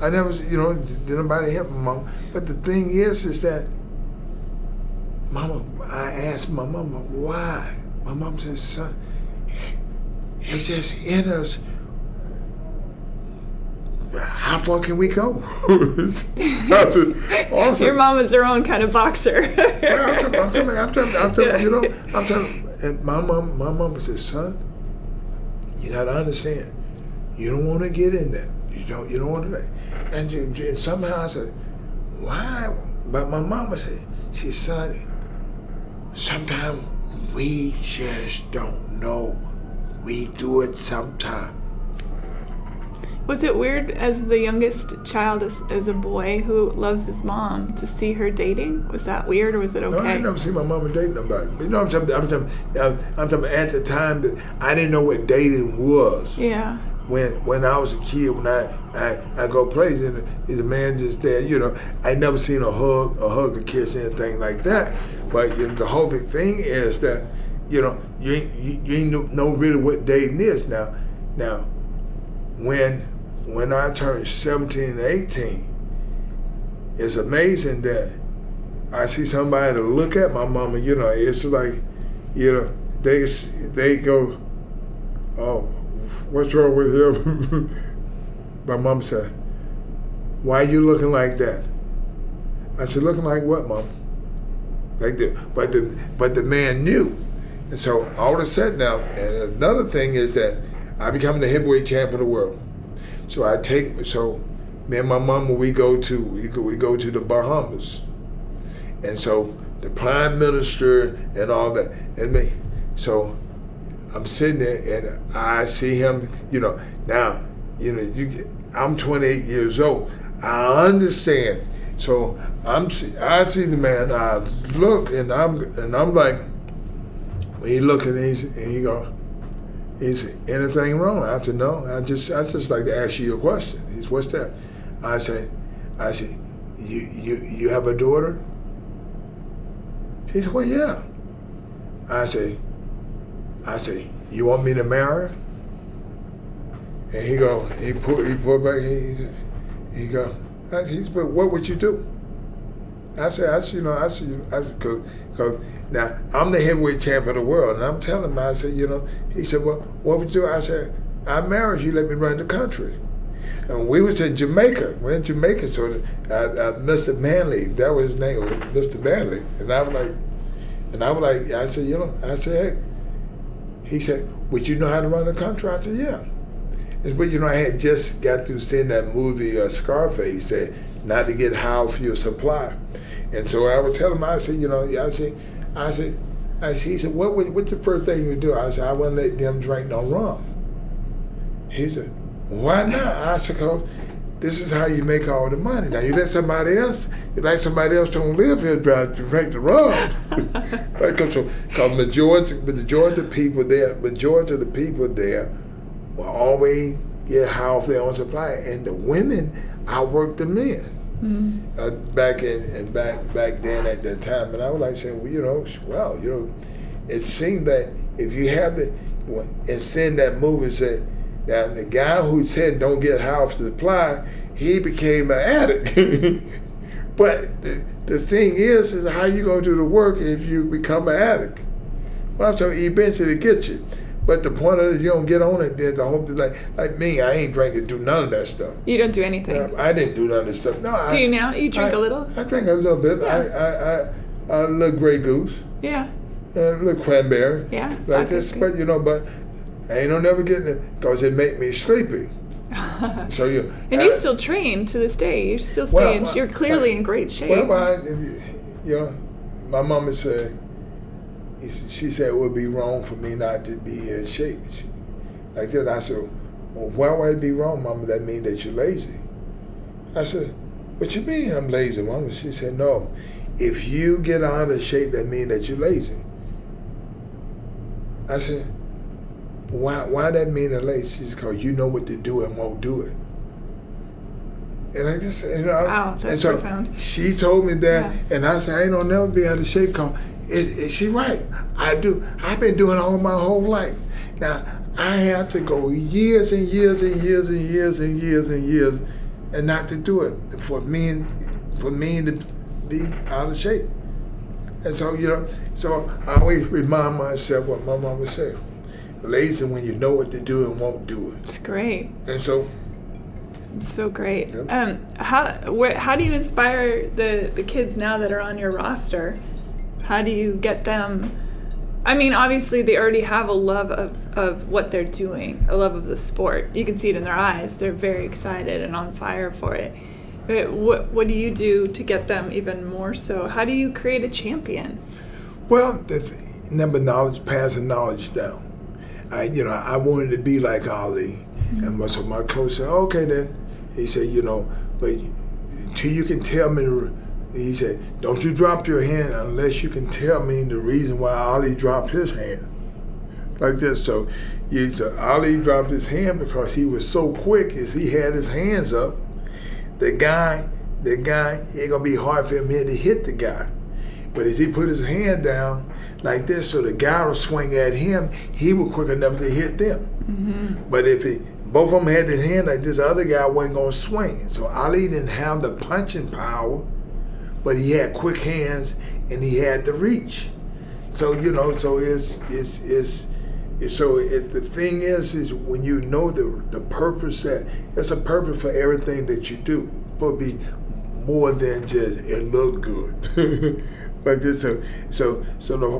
I never, did nobody hit my mom. But the thing is that, I asked my mama, why? My mom said, son, it's just in us how far can we go? I said, awesome.
Your mom is her own kind of boxer.
I'm telling you, and my mom said, son, you gotta understand, you don't want to get in that. You don't want to. And somehow I said, why? But my mama said, she said, son, sometimes we just don't know. We do it sometime.
Was it weird as the youngest child, as a boy who loves his mom, to see her dating? Was that weird, or was it okay?
No, I never seen my mama dating nobody. But you know what I'm talking at the time that I didn't know what dating was.
Yeah.
When I was a kid, when I go places, and the man just there, you know, I never seen a hug, a kiss, anything like that. But you know, the whole big thing is that, you know, you ain't know really what dating is now. Now, when I turned 17 and 18, it's amazing that I see somebody to look at my mama, you know, it's like, you know, they go, oh, what's wrong with him? My mom said, why are you looking like that? I said, looking like what, Mom? Like that. But the man knew. And so all of a sudden now, and another thing is that I become the heavyweight champion of the world. So me and my mama, we go to the Bahamas. And so the Prime Minister and all that, and me. So I'm sitting there and I see him, you know, now, you know, I'm 28 years old. I understand. So I see the man, I look and I'm like, when he look and he go, he said, anything wrong? I said, no, I just like to ask you a question. He said, what's that? I said, you have a daughter? He said, well, yeah. I say, you want me to marry her? And he pulled back, he go, I said, but what would you do? I said, because now I'm the heavyweight champion of the world, and I'm telling him, I said, you know, he said, well, what would you do? I said, I married you, let me run the country. And we was in Jamaica. We're in Jamaica, so Mr. Manley, that was his name, Mr. Manley. And I was like, I said, you know, hey. He said, would you know how to run the country? I said, yeah. But you know, I had just got through seeing that movie Scarface, said not to get high off your supply. And so I would tell him, I said, you know, he said, he said, what's the first thing you do? I said, I wouldn't let them drink no rum. He said, why not? I said, cause this is how you make all the money. Now you let somebody else don't live here to drink the rum. Because majority of the people there will always get high off their own supply, and the women outwork the men. Mm-hmm. Back then at that time, and I was like saying, well, it seemed that if you have and seeing that movie said, now the guy who said don't get high off the supply, he became an addict. But the thing is how you gonna do the work if you become an addict? Well, so eventually get you. But the point is, you don't get on it. Then the whole like me, I ain't drinking, do none of that stuff. You
don't do anything.
I didn't do none of that stuff. No.
Do you now? You drink a little.
I drink a little bit. Yeah. I a little Grey Goose.
Yeah.
And a little cranberry.
Yeah.
Like this, but but I ain't never getting it because it make me sleepy. So
and you still train to this day. You're still staying. You're clearly in great shape.
My mama said. She said it would be wrong for me not to be in shape. Like that, I said, well, why would it be wrong, Mama? That mean that you're lazy. I said, what you mean I'm lazy, Mama? She said, no. If you get out of shape, that mean that you're lazy. I said, why that mean that lazy? She said, because you know what to do and won't do it. And I just,
wow, that's profound.
She told me that, and I said, I ain't gonna never be out of shape because she right. I do. I've been doing it all my whole life. Now I have to go years and years and years and years and years and years, and not to do it for me to be out of shape. And so so I always remind myself what my mama said: lazy when you know what to do and won't do it.
It's great.
And so
It's so great.
Yep.
How do you inspire the kids now that are on your roster? How do you get them? I mean, obviously they already have a love of what they're doing, a love of the sport. You can see it in their eyes. They're very excited and on fire for it. But what do you do to get them even more so? How do you create a champion?
Well, number knowledge, passing knowledge down. I wanted to be like Ali. Mm-hmm. And so my coach said, okay then. He said, but until you can tell me, he said, don't you drop your hand unless you can tell me the reason why Ali dropped his hand. Like this. So Ali dropped his hand because he was so quick as he had his hands up. The guy, it gonna be hard for him here to hit the guy. But if he put his hand down like this so the guy will swing at him, he was quick enough to hit them. Mm-hmm. But if both of them had their hand like this, the other guy wasn't gonna swing. So Ali didn't have the punching power, but he had quick hands and he had the reach. So the thing is when you know the purpose, that it's a purpose for everything that you do. It will be more than just it look good. Like this. So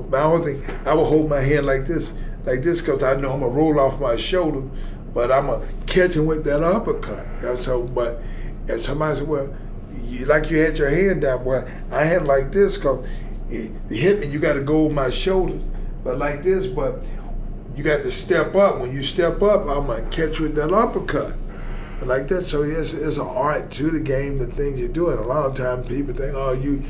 my whole thing, I will hold my hand like this because I know I'm gonna roll off my shoulder, but I'm gonna catch him with that uppercut. And somebody said, well, you had your hand down. Well, I had like this because to hit me, you got to go over my shoulder, but like this. But you got to step up. When you step up, I'm gonna catch you with that uppercut. And like that. So it's an art to the game, the things you do. And a lot of times people think, oh, you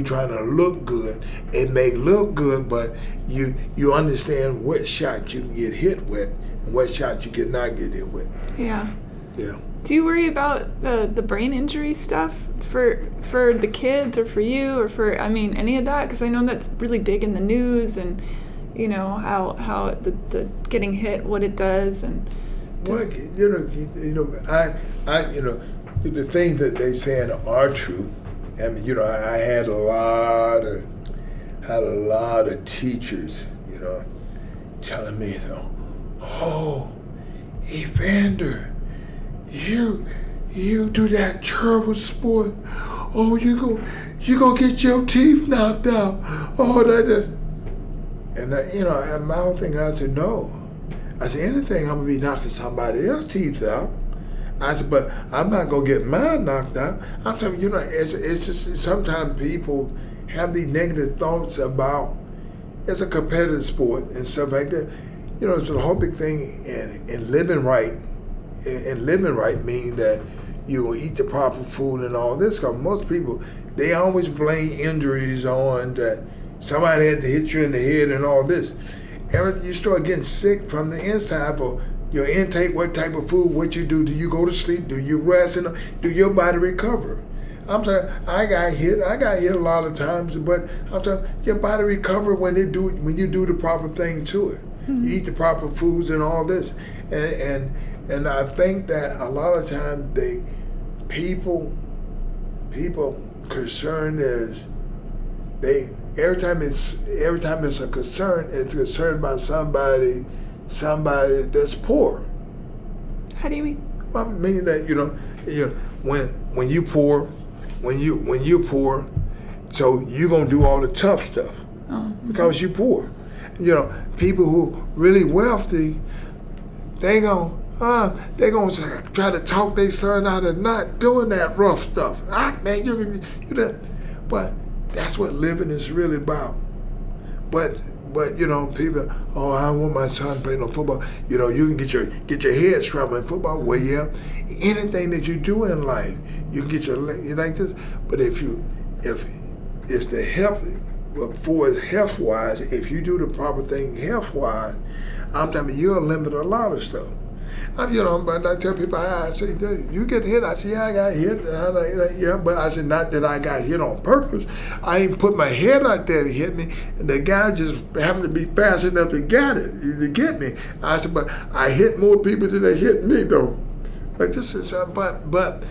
trying to look good. It may look good, but you understand what shot you can get hit with and what shot you cannot get hit with.
Yeah.
Yeah.
Do you worry about the brain injury stuff for the kids or for you or for, any of that? Because I know that's really big in the news, and how the getting hit, what it does, and.
Well, the things that they saying are true. I had a lot of teachers, telling me, oh, Evander, you do that terrible sport. Oh, you go get your teeth knocked out. Oh, that. And and my whole thing, I said, no. I said, anything, I'm gonna be knocking somebody else's teeth out. I said, but I'm not gonna get mine knocked out. I'm telling you, it's just sometimes people have these negative thoughts about it's a competitive sport and stuff like that. So the whole big thing in living right, meaning that you will eat the proper food and all this. Because most people, they always blame injuries on that somebody had to hit you in the head and all this. You start getting sick from the inside for your intake, what type of food, what you do you go to sleep, do you rest, and do your body recover? I'm saying, I got hit a lot of times, but I'm telling your body recover when you do the proper thing to it. Mm-hmm. You eat the proper foods and all this. And I think that a lot of times people concerned is every time it's a concern, it's concerned by somebody that's poor.
How do you mean?
Well, I mean that when you poor, so you're gonna do all the tough stuff because you poor. People who really wealthy, they gonna try to talk their son out of not doing that rough stuff. But that's what living is really about. But people, oh, I don't want my son to play no football. You can get your head scrambled in football. Well, yeah, anything that you do in life, you can get your like this. But if the health, for as health wise, if you do the proper thing health wise, I'm telling you, you'll limit a lot of stuff. But I tell people, I say, you get hit. I say, yeah, I got hit. Yeah, but I said, not that I got hit on purpose. I ain't put my head out there to hit me, and the guy just happened to be fast enough to get me. I said, but I hit more people than they hit me, though. Like this is, but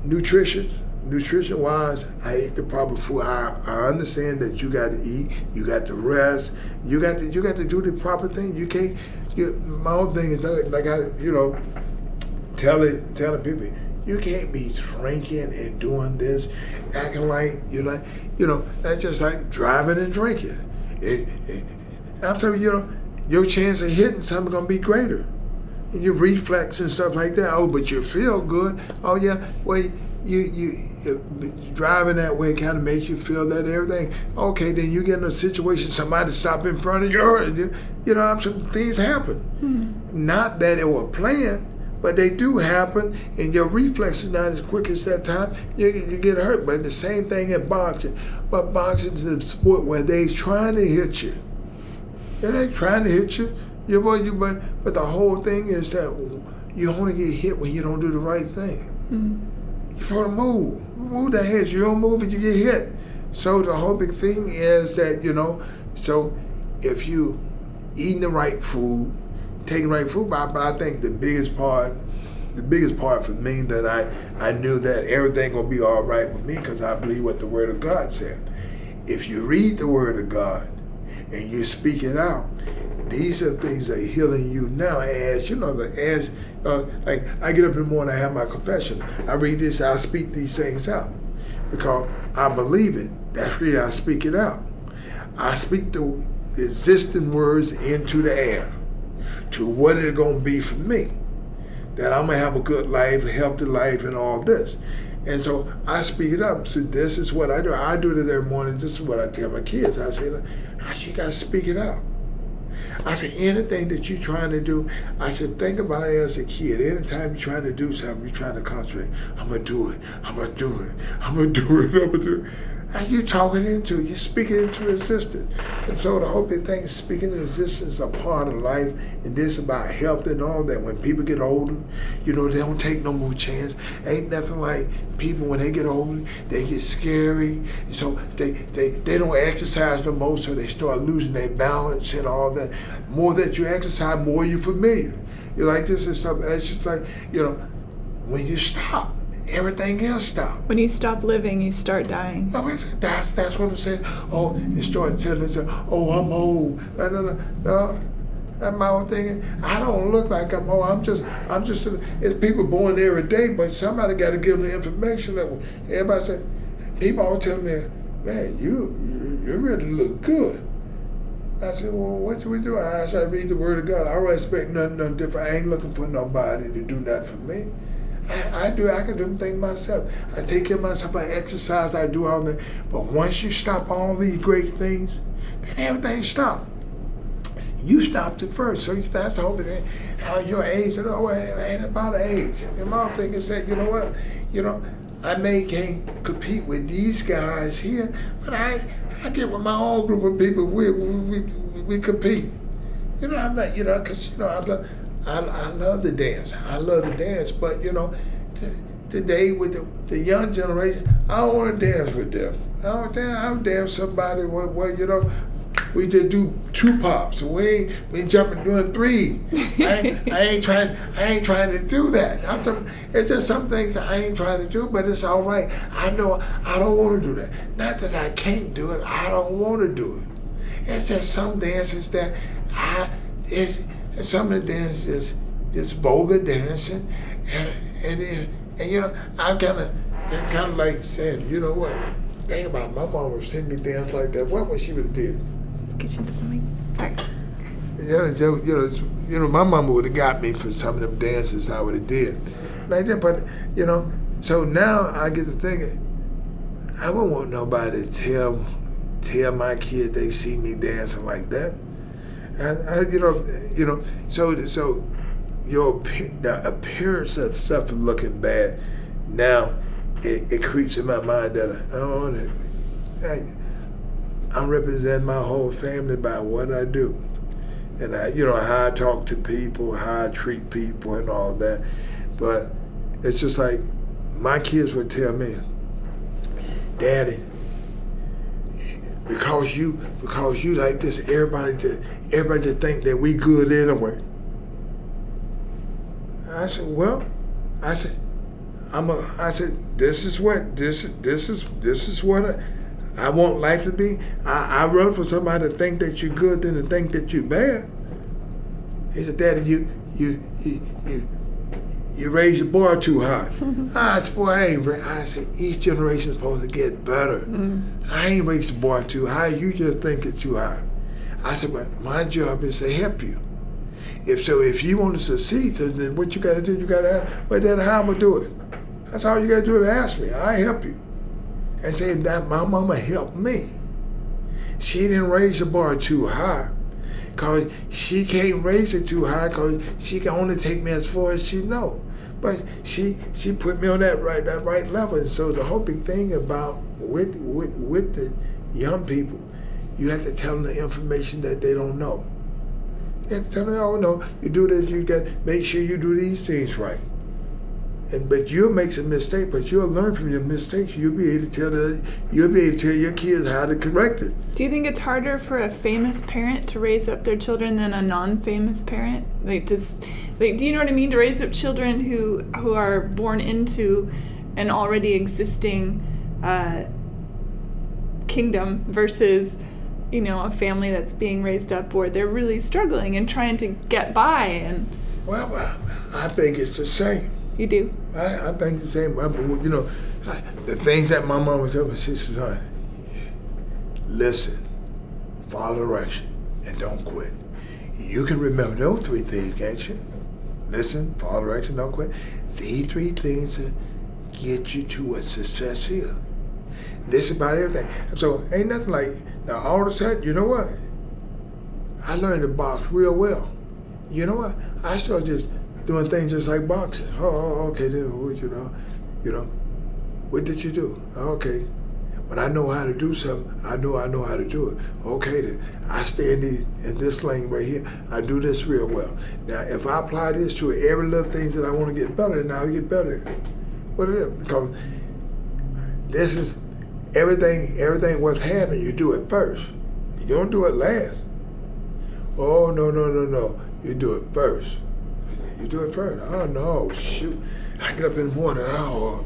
nutrition wise, I eat the proper food. I understand that you got to eat, you got to rest, you got to do the proper thing. You can't. My own thing is like telling people, you can't be drinking and doing this, acting like that's just like driving and drinking. I'm telling you, your chance of hitting something gonna be greater. And your reflex and stuff like that. Oh, but you feel good. Oh yeah, well you driving that way kind of makes you feel that everything. Okay, then you get in a situation, somebody stop in front of you. Some things happen. Not that it was planned, but they do happen, and your reflex is not as quick as that time. You get hurt. But the same thing in boxing. But boxing is a sport where they trying to hit you. They ain't trying to hit you. But the whole thing is that you only get hit when you don't do the right thing. You want to move the heads. You don't move and you get hit. So the whole big thing is that, so if you eating the right food, taking the right food, but I think the biggest part for me that I knew that everything gonna be all right with me, because I believe what the Word of God said. If you read the Word of God and you speak it out, these are things that are healing you now. Like I get up in the morning, I have my confession. I read this, I speak these things out because I believe it. That's really I speak it out. I speak the existing words into the air to what it's going to be for me. That I'm going to have a good life, a healthy life, and all this. And so I speak it up. So this is what I do. I do it every morning. This is what I tell my kids. I say, you got to speak it out. I said, anything that you're trying to do, I said, think about it as a kid. Anytime you're trying to do something, you're trying to concentrate. I'm going to do it. I'm going to do it. I'm going to do it. I'm going to do it. And you talking into it. You speak it into existence. And so the whole big thing is speaking into existence is a part of life. And this about health and all that. When people get older, they don't take no more chance. Ain't nothing like people when they get older, they get scary. And so they don't exercise no more, so they start losing their balance and all that. More that you exercise, more you're familiar. You're like this and stuff. It's just like, when you stop, everything else stops.
When you stop living, you start dying.
Oh, that's what I'm saying. Oh, you start telling yourself, oh, I'm old. No. That's my own thing. I don't look like I'm old. I'm just. It's people born every day, but somebody got to give them the information. That everybody say, people always tell me, man, you really look good. I said, well, what do we do? I read the Word of God. I don't expect nothing different. I ain't looking for nobody to do nothing for me. I can do things myself. I take care of myself. I exercise. I do all that. But once you stop all these great things, then everything stops. You stopped it first. So that's the whole thing. How your age, it ain't about age. And my thing is that, I can't compete with these guys here, but I get with my own group of people. We compete. I'm not, because I love to dance. But today with the young generation, I don't want to dance with them. I don't dance somebody where we just do 2 pops. So we ain't jumping doing 3. I ain't trying to do that. It's just some things I ain't trying to do, but it's all right. I know I don't want to do that. Not that I can't do it. I don't want to do it. It's just some dances that some of the dances is just vulgar dancing, and I'm kind of like saying, you know what? Think about it. My mom was sitting me dance like that. What would she would have did?
Sorry.
My mama would have got me for some of them dances I would have did like that. But so now I get to thinking, I wouldn't want nobody to tell my kid they see me dancing like that. So the appearance of stuff looking bad, now it creeps in my mind that I don't want it. I'm representing my whole family by what I do, and how I talk to people, how I treat people, and all that. But it's just like my kids would tell me, Daddy, because you like this, everybody just think that we good anyway. I said, well, this is what I want life to be. I run for somebody to think that you're good than to think that you're bad. He said, Daddy, you raise the bar too high. I said, boy, I said, each generation is supposed to get better. I ain't raised the bar too high. You just think it's too high. I said, but my job is to help you. If you want to succeed, then what you got to do, you got to ask, well, then how I'm going to do it? That's all you got to do to ask me. I help you. And say that my mama helped me. She didn't raise the bar too high. Because she can't raise it too high because she can only take me as far as she know. But she put me on that right level. And so the whole big thing about with the young people, you have to tell them the information that they don't know. You have to tell them, oh no, you do this, you got to make sure you do these things right. But you'll make some mistake, but you'll learn from your mistakes. You'll be able to tell your kids how to correct it.
Do you think it's harder for a famous parent to raise up their children than a non-famous parent? Do you know what I mean? To raise up children who are born into an already existing kingdom versus, a family that's being raised up where they're really struggling and trying to get by. And
well, I think it's the same.
You do?
I think the same. The things that my mom was telling me, she said, listen, follow direction, and don't quit. You can remember those three things, can't you? Listen, follow direction, don't quit. These three things that get you to what success is. This about everything. So ain't nothing like, now all of a sudden, you know what? I learned to box real well. You know what? I started just doing things just like boxing. Oh, okay, then, what did you do? Okay. When I know how to do something, I know how to do it. Okay, then, I stay in this lane right here. I do this real well. Now, if I apply this to every little thing that I want to get better, now I get better. What it is? Because this is everything worth having, you do it first. You don't do it last. Oh, no. You do it first. You do it first. Oh, no, shoot. I get up in the morning. I'm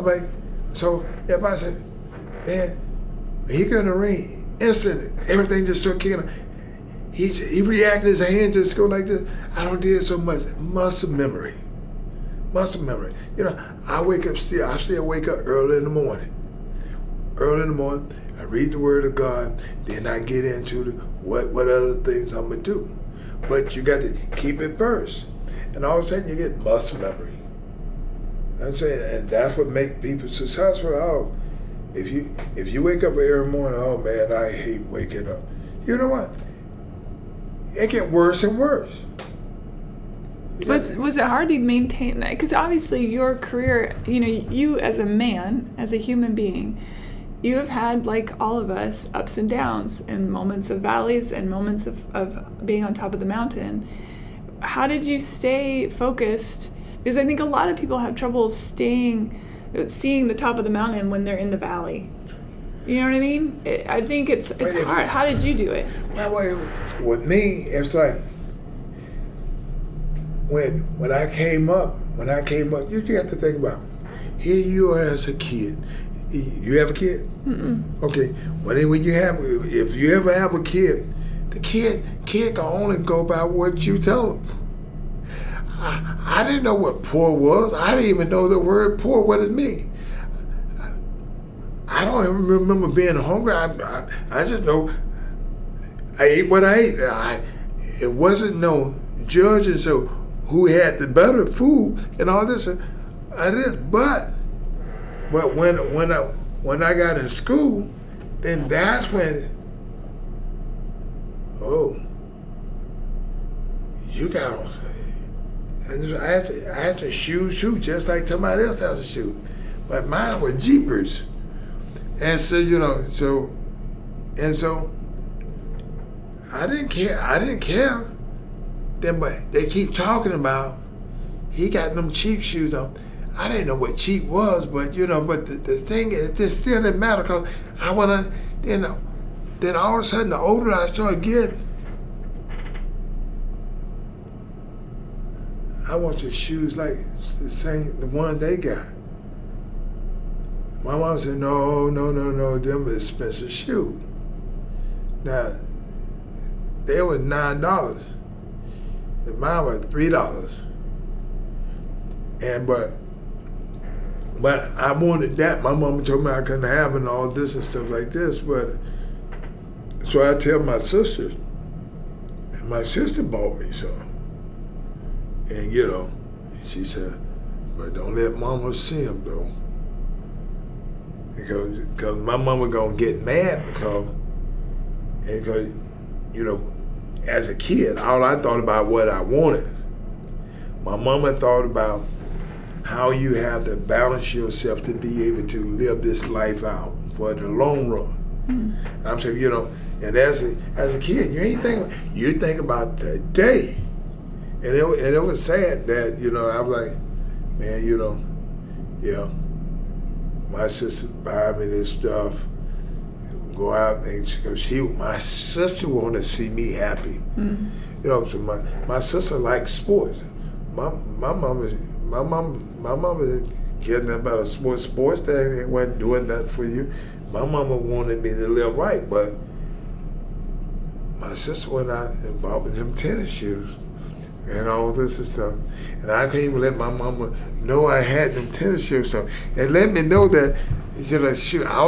like, so everybody say, man, when he got in the ring, instantly, everything just started kicking. He reacted, his hand just go like this. I don't do it so much. Muscle memory. I still wake up early in the morning. I read the Word of God, then I get into what other things I'm going to do. But you got to keep it first. And all of a sudden you get muscle memory. I'm saying, and that's what makes people successful. Oh, if you wake up every morning, oh man, I hate waking up. You know what? It gets worse and worse.
Was it hard to maintain that? Because obviously your career, you as a man, as a human being, you have had, like all of us, ups and downs and moments of valleys and moments of being on top of the mountain. How did you stay focused? Because I think a lot of people have trouble seeing the top of the mountain when they're in the valley. You know what I mean? I think it's hard. How did you do it?
Well, with me, it's like when I came up, you have to think about, here you are as a kid. You have a kid?
Mm-mm.
Okay. If you ever have a kid, the kid can only go by what you tell them. I didn't know what poor was. I didn't even know the word poor, what it means. I don't even remember being hungry. I just know I ate what I ate. It wasn't no judging, so who had the better food and all this. But when I got in school, then that's when, you got on. And I had to shoot too, just like somebody else has to shoot. But mine were Jeepers. And so, I didn't care. Then, but they keep talking about, he got them cheap shoes on. I didn't know what cheap was, but the thing is, this still didn't matter because I want to, then all of a sudden, the older I started getting, I want the shoes like the ones they got. My mom said, no, them are expensive shoes. Now, they were $9. And mine were $3. But I wanted that. My mama told me I couldn't have it and all this and stuff like this. But so I tell my sisters, and my sister bought me some. And she said, but don't let mama see them though. Because my mama gonna get mad because as a kid, all I thought about what I wanted. My mama thought about how you have to balance yourself to be able to live this life out for the long run. Mm-hmm. I'm saying, and as a kid, you ain't thinking. You think about today, and it was sad that I was like, man, my sister buy me this stuff, go out and my sister wanted to see me happy. Mm-hmm. So my sister likes sports. My mama didn't care nothing about a sports thing. They wasn't doing that for you. My mama wanted me to live right, but my sister went out and bought me them tennis shoes and all this and stuff. And I couldn't even let my mama know I had them tennis shoes. So it let me know that, shoot, I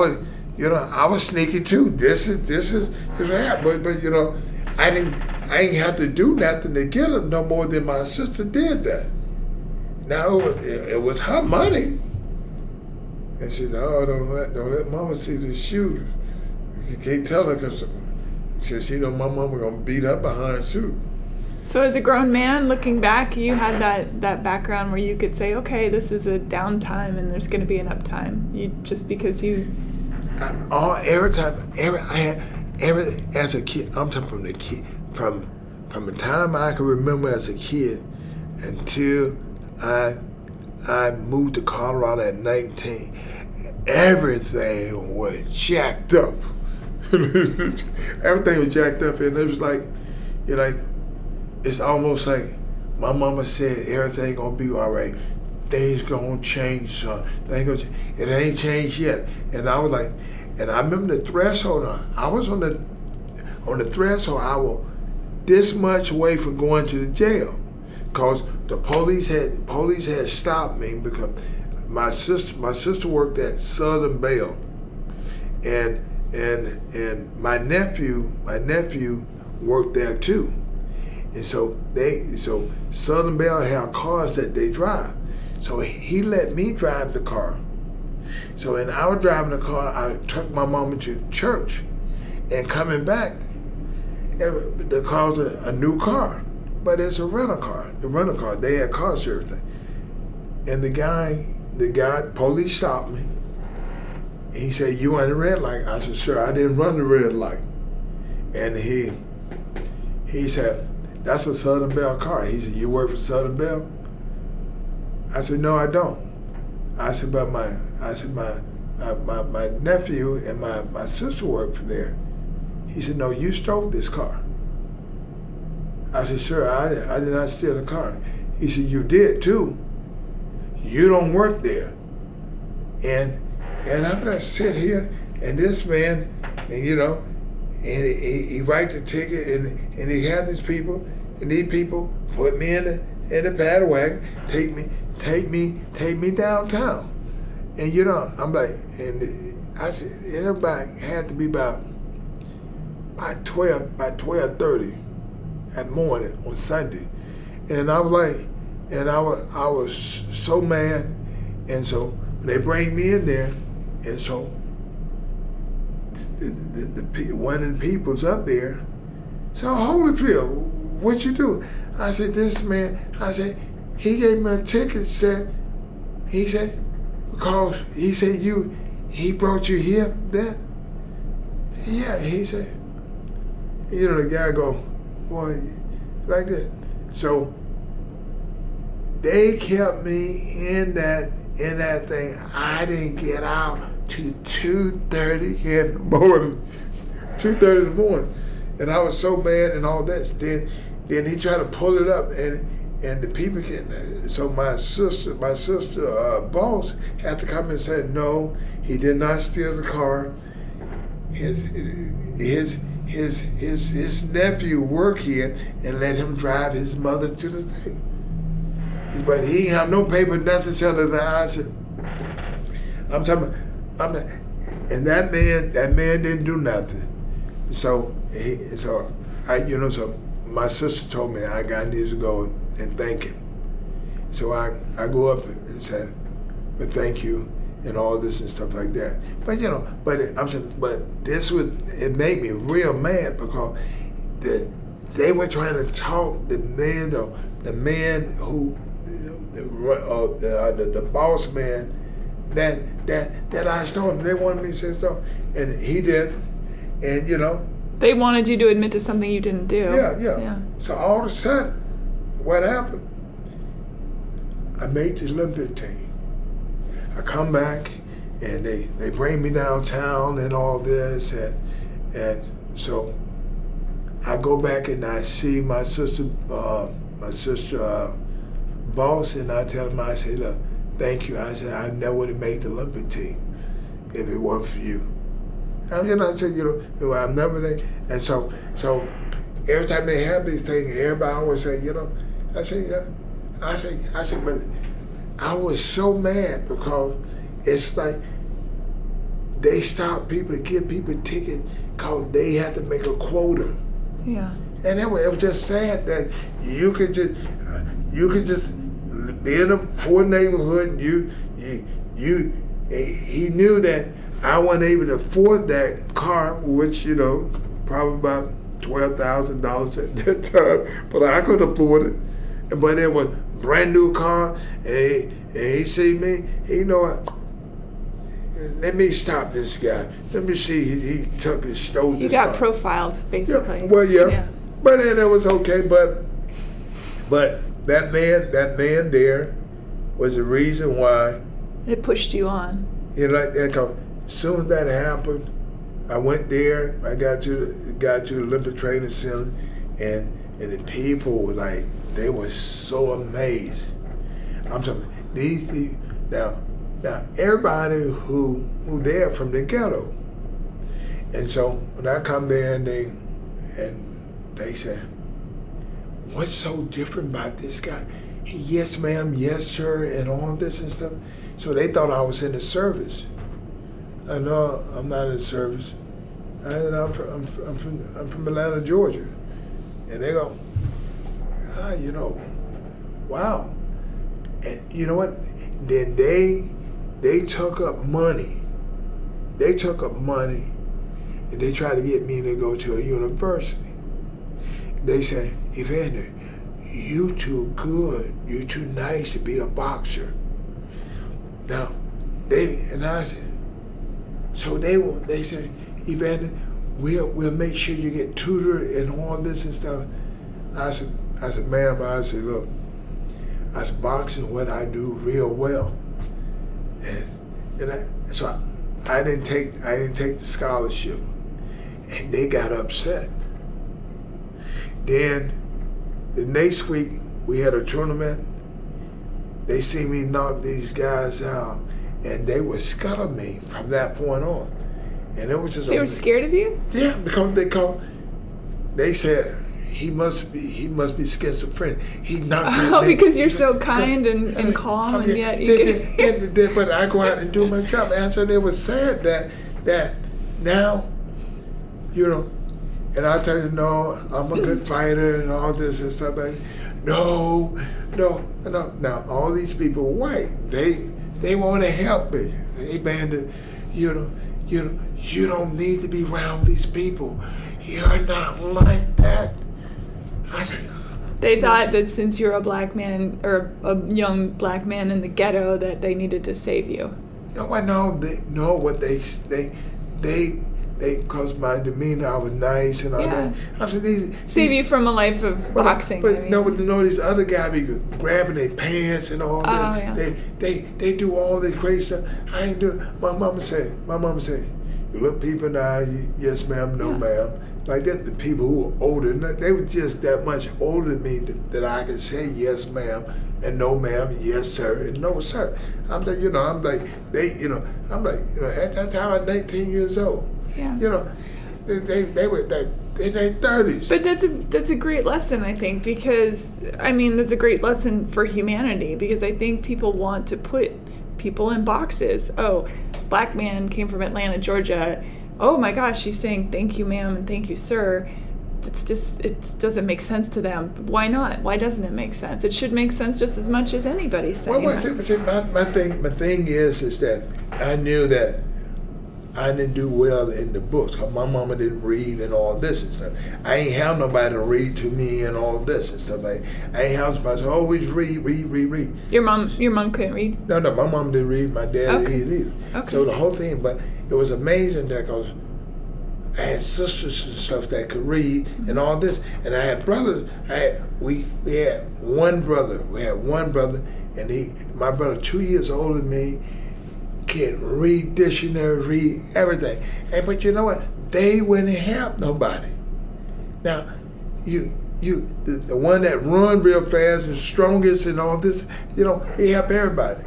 was sneaky too. This is that. But I didn't have to do nothing to get them no more than my sister did that. Now it was her money, and she said, "Oh, don't let mama see the shoes. You can't tell her because she know my mama gonna beat up behind shoes."
So as a grown man, looking back, you had that background where you could say, "Okay, this is a downtime, and there's going to be an uptime."
As a kid, I'm talking from the kid, from the time I can remember as a kid until I moved to Colorado at 19. Everything was jacked up. Everything was jacked up, and it was like, it's almost like my mama said, everything gonna be all right. Things gonna change, son. It ain't changed yet. And I was like, and I remember the threshold. I was on the threshold. I was this much away from going to the jail, because the police had stopped me because my sister worked at Southern Bell, and my nephew worked there too, and so Southern Bell had cars that they drive, so he let me drive the car. So when I was driving the car, I took my mama to church, and coming back, the car was a new car. But it's a rental car. The rental car, they had cars and everything. And the guy, police stopped me. And he said, "You run the red light?" I said, "Sir, I didn't run the red light." And he said, "That's a Southern Bell car." He said, "You work for Southern Bell?" I said, "No, I don't." I said, "But my nephew and my sister work for there." He said, "No, you stole this car." I said, "Sir, I did not steal the car." He said, "You did too. You don't work there." And I'm gonna sit here, and this man, and he write the ticket, and he had these people, and these people put me in the paddy wagon, take me downtown, and I'm like, and I said, everybody had to be about 12:30. At morning on Sunday, and I was like, and I was so mad, and so they bring me in there, and so one of the people's up there. So, "Holyfield, what you do?" I said, "This man," I said, "he gave me a ticket. Because he said he brought you here then." Yeah, he said, the guy go, "Boy, like that." So they kept me in that thing. I didn't get out till 2:30 in the morning. 2:30 in the morning, and I was so mad and all that. Then he tried to pull it up, and the people can. So my sister boss had to come and say, "No, he did not steal the car. His nephew worked here and let him drive his mother to the thing." But he have no paper, nothing telling that. I said, I'm talking about, and that man didn't do nothing. So my sister told me I needed to go and thank him. So I go up and said, but thank you and all this and stuff like that. But it made me real mad because they were trying to talk the man who the boss man that I stole him. They wanted me to say stuff, and he did, and
they wanted you to admit to something you didn't do.
Yeah. So all of a sudden, what happened? I made the Olympic team. I come back, and they bring me downtown and all this, and so I go back and I see my sister boss, and I tell him, I say, look, thank you. I said, I never would have made the Olympic team if it weren't for you. I said, I'm never there. And so every time they have these things, everybody always say, I say, yeah. I said, but I was so mad because it's like they stopped people, give people tickets because they had to make a quota.
Yeah.
And it was just sad that you could just be in a poor neighborhood. He knew that I wasn't able to afford that car, which probably about $12,000 at that time, but I could afford it. But it was a brand new car, and he see me. Let me stop this guy. Let me see. He took and stole this car.
You got profiled, basically.
Yeah, well, yeah. But then it was okay. But that man there was the reason why
it pushed you on.
Like that. Cause as soon as that happened, I went there. I got to the Olympic Training Center, and the people were like, they were so amazed. I'm talking these people now everybody who there from the ghetto, and so when I come there and they said, what's so different about this guy? He, yes ma'am, yes sir, and all this and stuff. So they thought I was in the service. I know I'm not in the service. I'm from Atlanta, Georgia, and they go, wow. And you know what? Then they took up money. They took up money, and they tried to get me to go to a university. They said, Evander, you too good, you too nice to be a boxer. Now, I said, so they said, Evander, we'll make sure you get tutored and all this and stuff. I said, ma'am, look, I said, boxing what I do real well. So I didn't take the scholarship, and they got upset. Then the next week we had a tournament. They see me knock these guys out, and they would scuttle me from that point on. And it was just
they were scared of you?
Yeah, because they said he must be schizophrenic. He knocked me.
Because you're so kind and calm, and yet you could.
But I go out and do my job. And so they were sad that now, and I tell you, no, I'm a good fighter and all this and stuff like that. No. Now all these people are white. They want to help me. Hey, Bandit, you don't need to be around these people. You're not like that. I said,
they thought that since you're a black man or a young black man in the ghetto that they needed to save you.
No, I know. They because my demeanor, I was nice and all that. I said,
save you from a life of boxing.
But these other guys be grabbing their pants and all that. Yeah. They do all this crazy stuff. I ain't do it. My mama said, you look people in the eye, yes ma'am, no ma'am. Like that, the people who were older, they were just that much older than me that I could say yes ma'am and no ma'am, yes sir, and no sir. At that time I was 19 years old.
Yeah.
They were like, in their 30s.
But that's a great lesson, I think, because, I mean, that's a great lesson for humanity, because I think people want to put people in boxes. Oh, black man came from Atlanta, Georgia. Oh my gosh, she's saying thank you, ma'am, and thank you, sir. It doesn't make sense to them. Why not? Why doesn't it make sense? It should make sense just as much as anybody saying
my thing is that I knew that I didn't do well in the books because my mama didn't read and all this and stuff. I ain't have nobody to read to me and all this and stuff. Like, I ain't have somebody to always read.
Your mom couldn't read?
No, my mom didn't read. My dad didn't either.
Okay.
So the whole thing, but it was amazing that because I had sisters and stuff that could read and all this, and I had brothers. We had one brother. And my brother 2 years older than me, can read dictionaries, read everything. But you know what? They wouldn't help nobody. Now, the one that run real fast and strongest and all this, he helped everybody.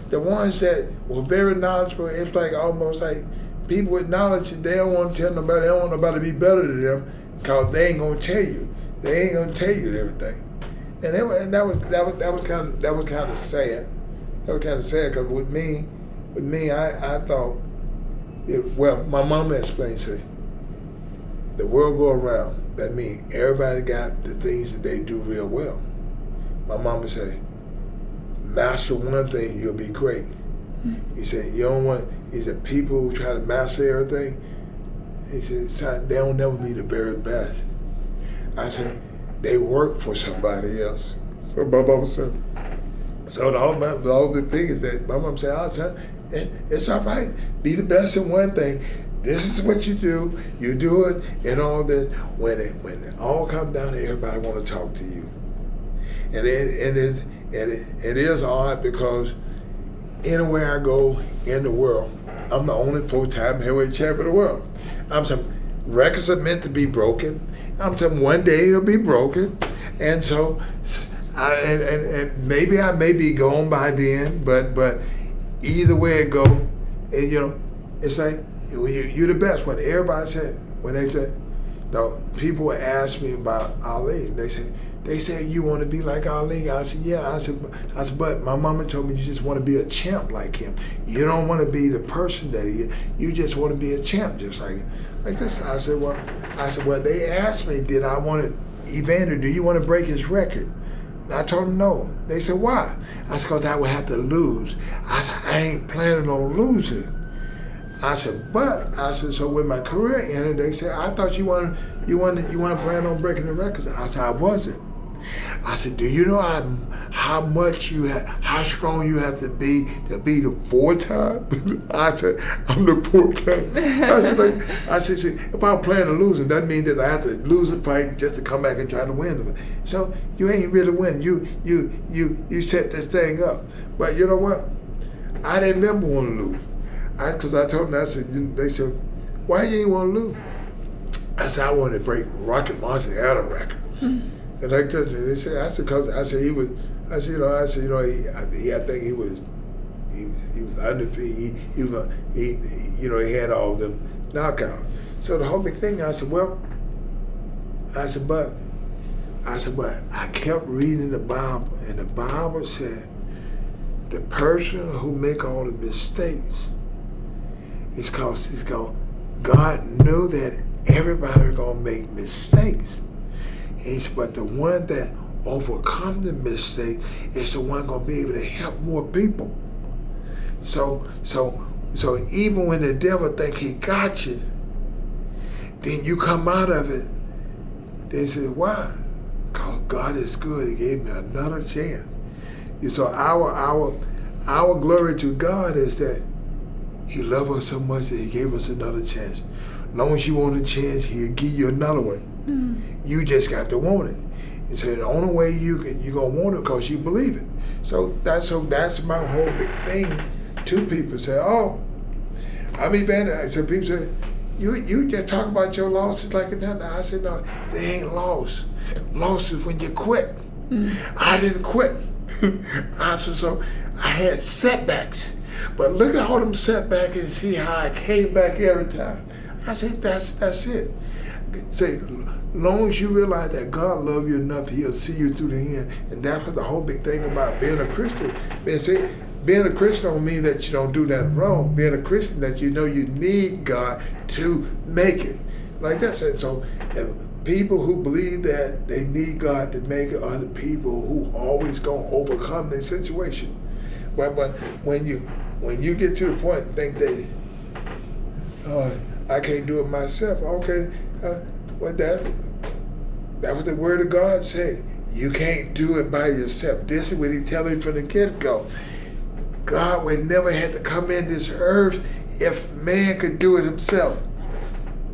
The ones that were very knowledgeable, it's like almost like people with knowledge, they don't want to tell nobody, they don't want nobody to be better than them because they ain't gonna tell you. They ain't gonna tell you everything. And that was kind of sad. That was kind of sad because with me, I thought, my mama explained to me, the world go around. That means everybody got the things that they do real well. My mama said, master one thing, you'll be great. He said, he said, people who try to master everything, he said, son, they'll never be the very best. I said, they work for somebody else. So my mama said, so the whole thing is that my mom said, son, it's all right. Be the best in one thing. This is what you do. You do it, and all that. When it all comes down to everybody want to talk to you, and it is odd because anywhere I go in the world, I'm the only full-time heavyweight champion in the world. I'm saying records are meant to be broken. I'm saying one day it'll be broken, and so and maybe I may be gone by then, but. Either way it go, it's like you're the best. When everybody said, people would ask me about Ali. They said you want to be like Ali. I said, yeah. I said, but my mama told me you just want to be a champ like him. You don't want to be the person that he is. You just want to be a champ just like him. Like this. I said, well, they asked me, did I want to, Evander, do you want to break his record? I told them no. They said, why? I said, because I would have to lose. I said, I ain't planning on losing. I said, so when my career ended, they said, I thought you want to plan on breaking the records. I said, I wasn't. I said, do you know how strong you have to be the 4-time? I said, I'm the 4-time. I said, see, if I'm planning on losing, that means that I have to lose a fight just to come back and try to win. So you ain't really winning. You set this thing up. But you know what? I didn't never want to lose. Because I told them, they said, why you ain't want to lose? I said, I want to break Rocket Monster out of record. And like that, they said, I think he was undefeated. He had all of them knockouts. So the whole big thing, I said, but I kept reading the Bible, and the Bible said, the person who make all the mistakes is because God knew that everybody was gonna make mistakes. He said, but the one that overcome the mistake is the one gonna be able to help more people. So even when the devil think he got you, then you come out of it. They say, why? Because God is good. He gave me another chance. So our glory to God is that He loved us so much that He gave us another chance. As long as you want a chance, He'll give you another one. You just got to want it. And so the only way you're gonna want it because you believe it. So that's my whole big thing. Two people say, "Oh, I'm Evander." I said, people say, "You just talk about your losses like that." I said, "No, they ain't loss. Loss is when you quit." I didn't quit. I said, so I had setbacks, but look at all them setbacks and see how I came back every time. I said, that's it. Say, long as you realize that God loves you enough, He'll see you through the end. And that's what the whole big thing about being a Christian. Man, say, being a Christian don't mean that you don't do nothing wrong. Being a Christian, that you know you need God to make it. Like that. So people who believe that they need God to make it are the people who always gonna overcome their situation. But when you get to the point and think that I can't do it myself, okay, well that's what the Word of God said. You can't do it by yourself. This is what He telling you from the get-go. God would never have to come in this earth if man could do it himself.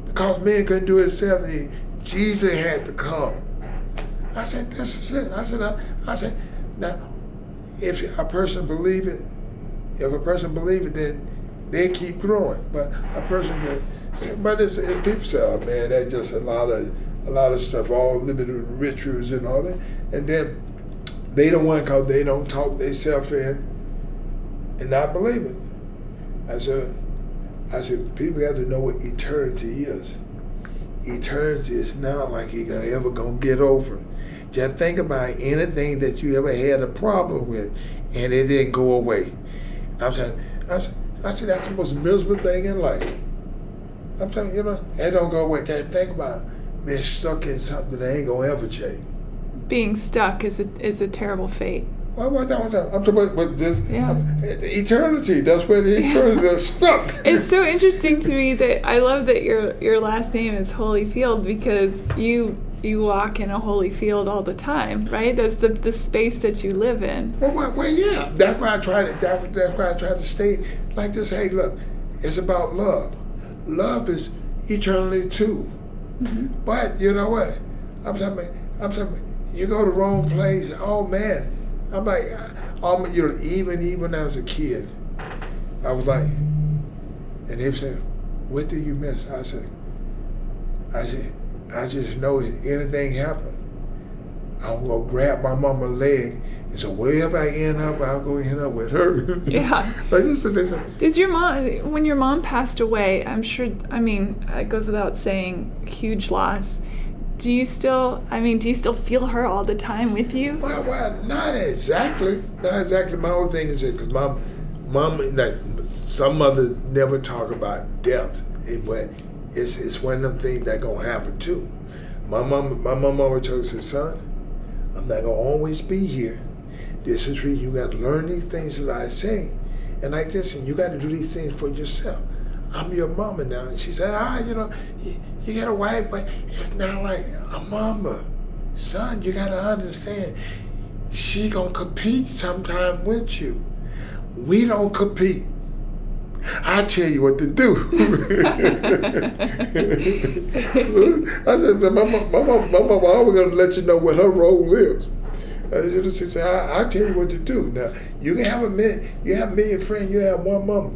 Because man couldn't do it himself, Jesus had to come. I said, this is it. I said, now, if a person believe it, then they keep growing. But a person that, people say, oh man, that's just a lot of stuff, all limited rituals and all that. And then they don't want, because they don't talk themselves in and not believe it. I said, people got to know what eternity is. Eternity is not like you're ever going to get over. Just think about anything that you ever had a problem with and it didn't go away. I said, that's the most miserable thing in life. I'm telling you, it don't go away. Just think about being stuck in something that ain't going to ever change.
Being stuck is a terrible fate.
I'm talking about just eternity. That's where the eternity is stuck.
It's so interesting to me that I love that your last name is Holyfield, because you walk in a holy field all the time, right? That's the space that you live in.
Well, yeah. That's why I try to state like this. Hey, look, it's about love. Love is eternally too. Mm-hmm. But you know what? I'm telling you go to the wrong place. Oh man. I'm like, even as a kid, I was like, and they would say, what do you miss? I said, I just know if anything happen, I'm going to grab my mama's leg, and so wherever I end up, I'll go end up with her.
Yeah.
Like this is
Does your mom, when your mom passed away, I'm sure, it goes without saying, huge loss. Do you still feel her all the time with you?
Well, not exactly. My whole thing is that because my mom, like some mothers never talk about death, but it's one of them things that gonna happen too. My mom always told us, son, I'm not gonna always be here. This is where you got to learn these things that I say, and like this, and you got to do these things for yourself. I'm your mama now. And she said, you got a wife, but it's not like a mama. Son, you got to understand, she going to compete sometime with you. We don't compete. I tell you what to do. I said, my mama always going to let you know what her role is. She said, I tell you what to do. Now, you can have a million friends, you have one mama.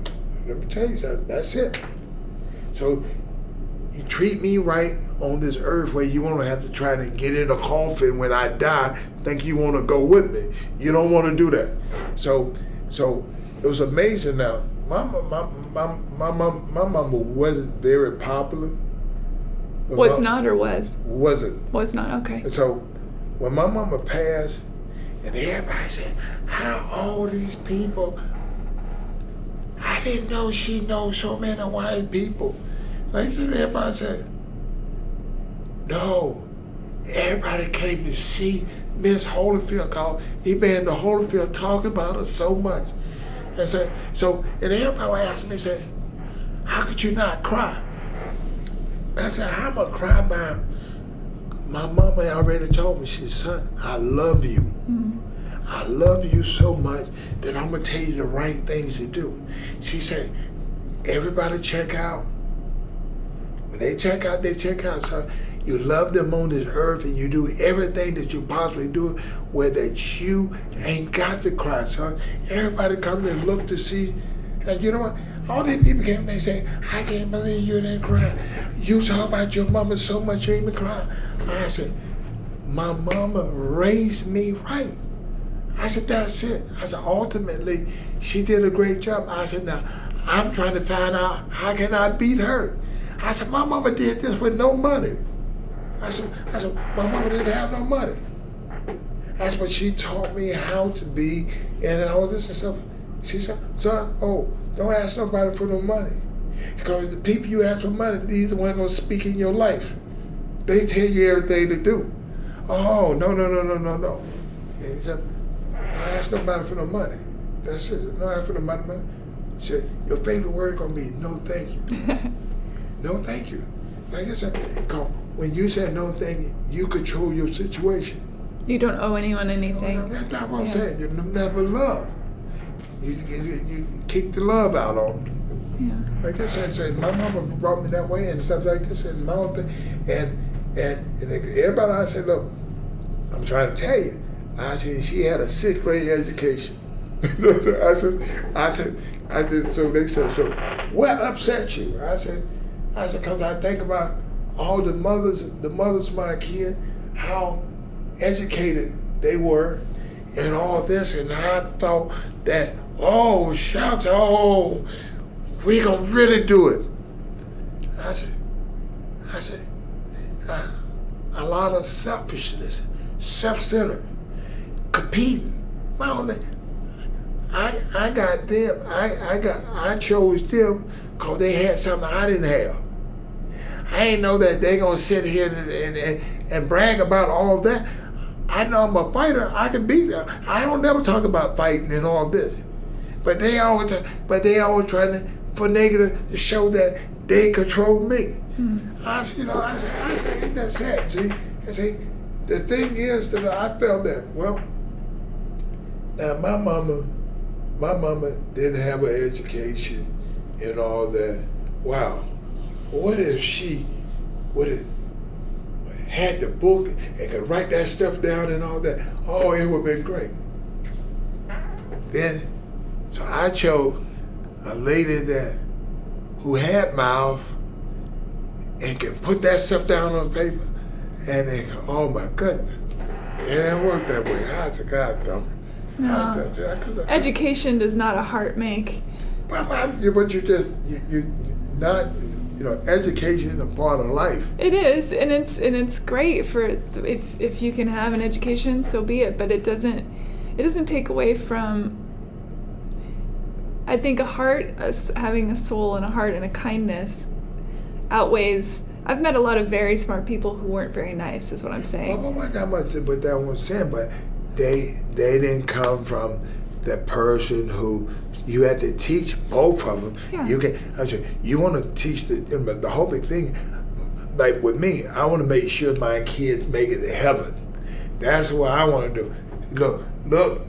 Let me tell you something, that's it. So you treat me right on this earth where you won't have to try to get in a coffin when I die, think you want to go with me. You don't want to do that. So it was amazing now. My mama wasn't very popular.
Was not or was?
Wasn't.
Was not, okay.
And so when my mama passed, and everybody said, how all these people, I didn't know she knows so many white people. Like everybody said, no, everybody came to see Miss Holyfield because Evander Holyfield talked about her so much. And and everybody asked me, said, how could you not cry? I said, I'm going to cry about my mama already told me, she said, son, I love you. Mm-hmm. I love you so much that I'm going to tell you the right things to do. She said, everybody check out. When they check out, they check out. So you love them on this earth and you do everything that you possibly do where that you ain't got to cry, son. Everybody come and look to see. And you know what? All these people came and they say, I can't believe you didn't cry. You talk about your mama so much you ain't even cry. I said, my mama raised me right. I said, that's it. I said, ultimately, she did a great job. I said, now, I'm trying to find out how can I beat her. I said, my mama did this with no money. I said, my mama didn't have no money. That's what she taught me how to be, and all this and stuff. She said, son, don't ask nobody for no money. Because the people you ask for money, these are the ones going to speak in your life. They tell you everything to do. Oh, no. And he said, don't ask nobody for no money. That's it. Don't ask for no money. She said, your favorite word going to be no thank you. No thank you. Like I said, because when you say no thank you, you control your situation.
You don't owe anyone anything.
That's what I'm saying. You never love. You kick the love out on them.
Yeah.
Like this, and my mama brought me that way and stuff like this, and my own thing, and everybody. I said, look, I'm trying to tell you. I said she had a 6th grade education. I said. So they said, so what upset you? I said, because I think about all the mothers of my kid, how educated they were, and all this, and I thought that, we gonna really do it. I said, a lot of selfishness, self-centered, competing. I got them. I chose them because they had something I didn't have. I ain't know that they gonna sit here and brag about all that. I know I'm a fighter. I can beat them. I don't never talk about fighting and all this, but they always trying to for negative to show that they control me. I said, ain't that sad? See, the thing is that I felt that now my mama didn't have an education and all that. Wow, what if she would have had the book and could write that stuff down and all that? Oh, it would have been great. Then, so I chose a lady who had mouth and could put that stuff down on paper, and they go, oh my goodness, it didn't work that way. I said, God damn it.
No. Education does not a heart make.
But education is a part of life.
It is, and it's great for if you can have an education, so be it. But it doesn't take away from. I think having a soul and a heart and a kindness outweighs. I've met a lot of very smart people who weren't very nice, is what I'm saying.
Well, not that much, but that was saying, but they didn't come from the person who you had to teach both of them.
Yeah.
You want to teach the whole big thing. Like with me, I want to make sure my kids make it to heaven. That's what I want to do. Look,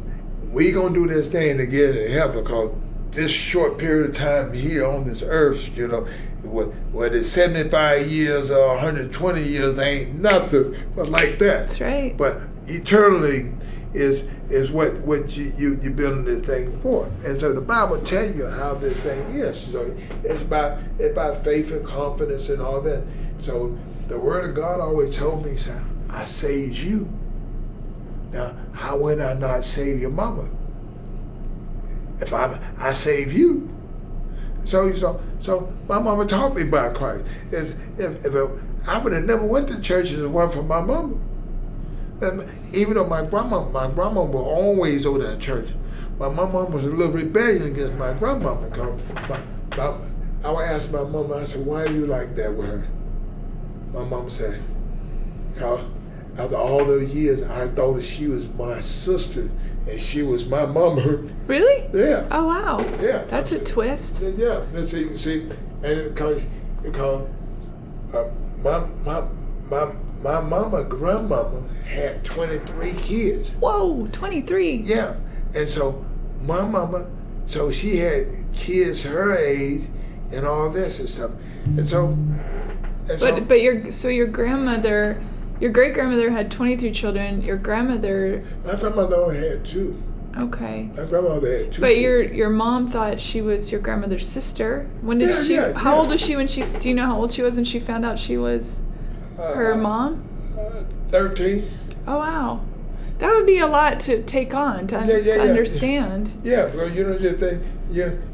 we gonna do this thing to get it to heaven because this short period of time here on this earth, whether it's 75 years or 120 years, ain't nothing but like that.
That's right.
But eternally is what you're building this thing for. And so the Bible tells you how this thing is. So it's about faith and confidence and all that. So the Word of God always told me, I saved you. Now, how would I not save your mama? If I save you. So my mama taught me about Christ. If I would have never went to church if it weren't for my mama. Even though my grandma was always over at church. My mama was a little rebellion against my grandmama. I would ask my mama, I said, why are you like that with her? My mama said, because after all those years, I thought that she was my sister and she was my mama.
Really?
Yeah.
Oh, wow.
Yeah.
That's a twist.
Yeah. And see, and because my grandmama had 23 kids.
Whoa, 23.
Yeah. And so my mama, so she had kids her age and all this and stuff.
But your grandmother, your great grandmother had 23 children. Your grandmother.
My grandmother only had 2.
Okay.
My grandmother had 2.
But your mom thought she was your grandmother's sister. When did she? How old was she when she? Do you know how old she was when she found out she was her mom?
13.
Oh wow, that would be a lot to take on to understand.
Yeah, because you know the thing.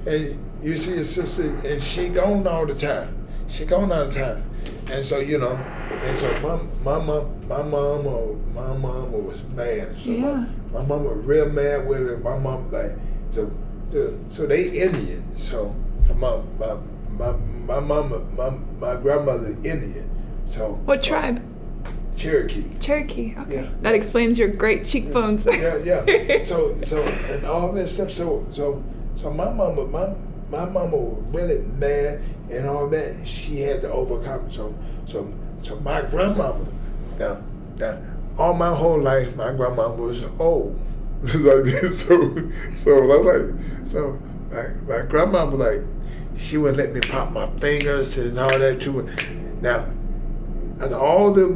And you see your sister, and she gone all the time. she gone out of time. And so, you know, and so my mom was mad. So
Yeah.
my mom was real mad with her. My mom like so they Indian. So my grandmother Indian. So
What tribe?
Cherokee.
Cherokee. Okay.
Yeah.
That explains your great cheekbones.
Yeah. So and all this stuff. So my mama was really mad and all that. She had to overcome. So my grandmama, now all my whole life, my grandmama was old. Like this. So my grandmama like she would let me pop my fingers and all that too. Now, after all the